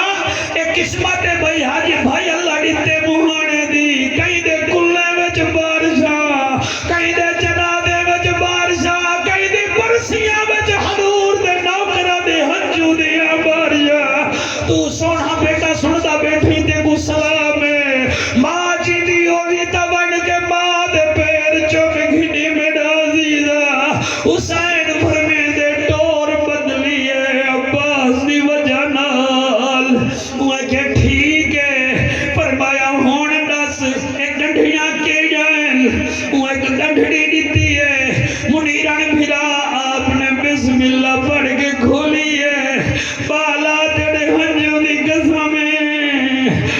ایک قسمت ہے بھائی حاجی بھائی اللہ دیتے مہانے دی کہیں دے کلے وچ بارشاں کہیں دے جنادے وچ بارشاں کہیں دے برسیاں وچ حضور دے نوکرہ دے ہنجو دیا بارشاں تو سونا بیٹا سنتا بیٹھی تے کو سلام ہے ماں جی دی ہوئی تبن کے ماں دے پیر چوک گھنی میں ڈازیدہ حسین فرمے دے ٹور بدلی ہے عباس دی وجہ نال وہ کہ ٹھیک ہے فرمایا ہون دس ایک ڈنڈیاں کے جائیں وہ ایک ڈنڈی دیتی ہے منیران بھرا آپ نے بسم اللہ پڑھ کے کھولی ہے بالا تیرے ہنجو دی قسمیں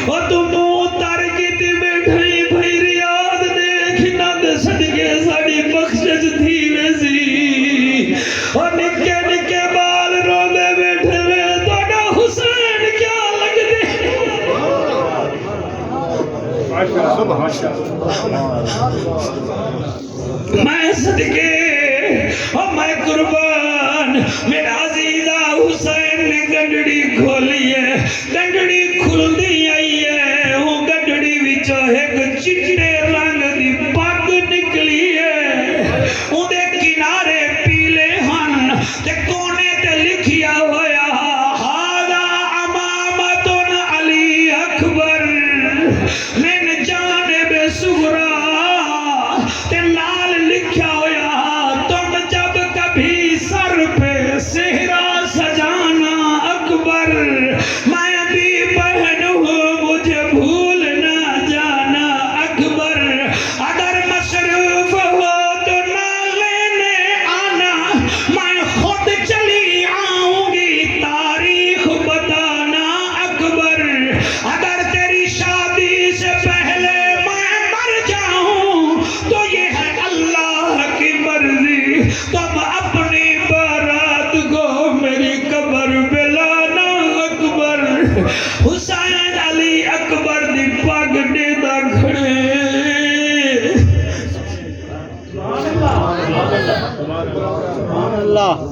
اور تم اتار کی تی بیٹھائی بھائی ریاض دیکھنا دے صدقے ساڑی بخشش تھی ویسی اور نکے نکے بال رو دے بیٹھے میں توڑا حسین کیا لگ دے میں صدقے اور میں قربان میرا عزیزہ حسین نے گنڈڑی کھولی ہے گنڈڑی کھل دی آئی ہے وہ گنڈڑی وچوں ایک چٹے رنگ دی پگ نکلی ہے وہ دے کنارے پیلے ہن تے کونے تے لکھیا ہویا ہادا امامت علی اکبر من جانب صغرا تے نال لکھیا ہویا تم جب کبھی سر پہ صحرا سجانا اکبر میں بھی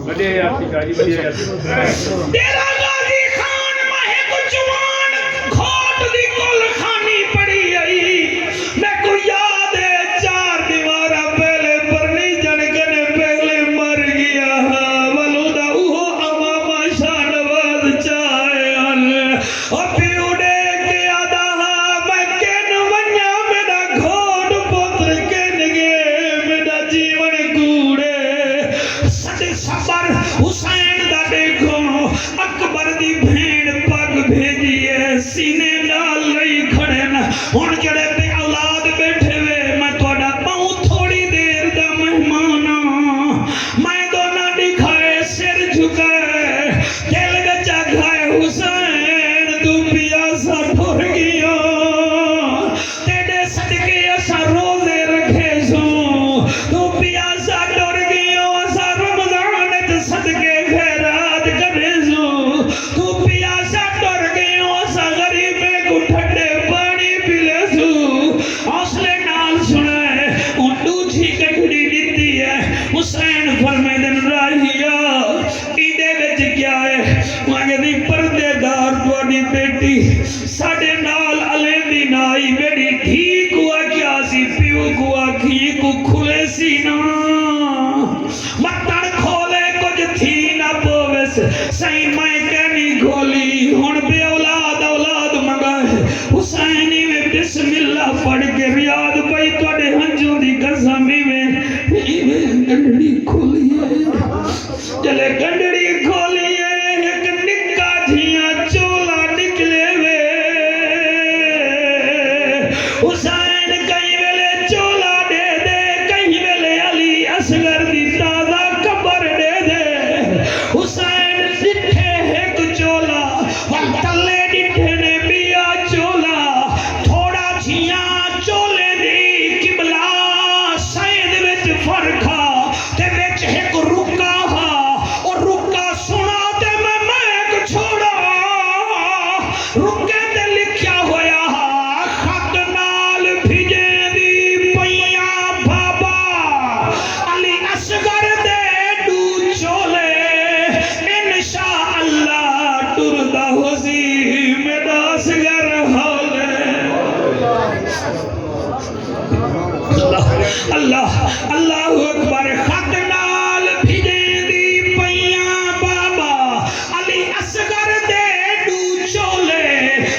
بڑے آپ کی بڑی تیرا غازی خان ماہے کو جوان کھوٹ دی کل خانی پڑی آئی میں کو یاد ہے 4 دیوارہ پہلے پرنی جنگن پہلے مر گیا ولو دا اوہ امامہ شاہ نواز چاہے اور پیو دے کے آدھا میں کن ونیا میرا گھوڑ پتر کن گے میرا جیون کوڑے سڑے سفر حسین دا دیکھو اکبر دی بھین پگ بھیجیے سینے نال لئی کھڑے نا ہن جڑے بے اولاد بیٹھے وے میں تھوڑا پاؤں تھوڑی دیر دا مہمانا میں دونا دکھائے سر جھکائے دل بچا کھائے حسین تو پیاسا ٹھر گیا تیرے صدقے اسا روزے رکھے سو تو پیاسا ٹھر گیا اسا رمضان تے صدقے خیرات کرے سو تو پیاسا ٹر گئے اسا غریبے کو ٹھنڈے پانی پلے سو حوصلے نال سنے ان دوجھی کٹڑی دیتی ہے حسین فرمے دن راہیا ایدے بچ کیا ہے مانگے دی پردے دار دوڑی بیٹی ساڑے نال علی دی نائی بیٹی دھی کوا کیا سی پیو کوا کھی کو کھلے سی نا مطر کھولے کچھ تھی نہ پوویس سائیں میں کہنی کھولی ہون بے اولاد منگائے حسینی میں بسم اللہ پڑھ کے ریاض پئی توڑے ہنجوں دی قسمی میں گنڈڑی کھولی ہے چلے گنڈڑی کھولی ہے ایک نکا جھیاں چولا نکلے وے حسین کہیں ویلے چولا دے دے کہیں ویلے علی اصغر دی تازہ قبر دے دے حسین ڈٹھے ایک چولا ہم تلے ڈٹھے نے بیا چولا تھوڑا جھیاں چولے دی قبلہ سید وچ فرقا تے وچ ایک رکا ہا اور رکا سنا تے میں ایک چھوڑا رکے تے لکھیا ہویا ہا خط نال بھیجے دی پیاں بابا علی اصغر دے دو چولے انشاءاللہ ٹردہ ہوسی میرا اصغر ہولے اللہ اللہ اکبر خط نال بھیجے دی پیاں بابا علی اصغر دے دو چولے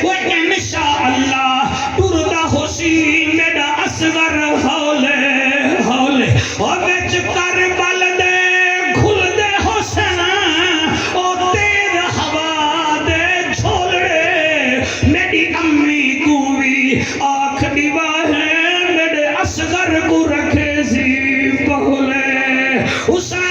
وہ انشاءاللہ ٹردہ ہوسی میرا اصغر ہولے ہولے اور بچ کربل دے کھل دے حسین او تیز ہوا دے جھولڑے میری امی کو بھی آنکھ دیوا ہے میرے اصغر کو رکھے سی پہلے حسین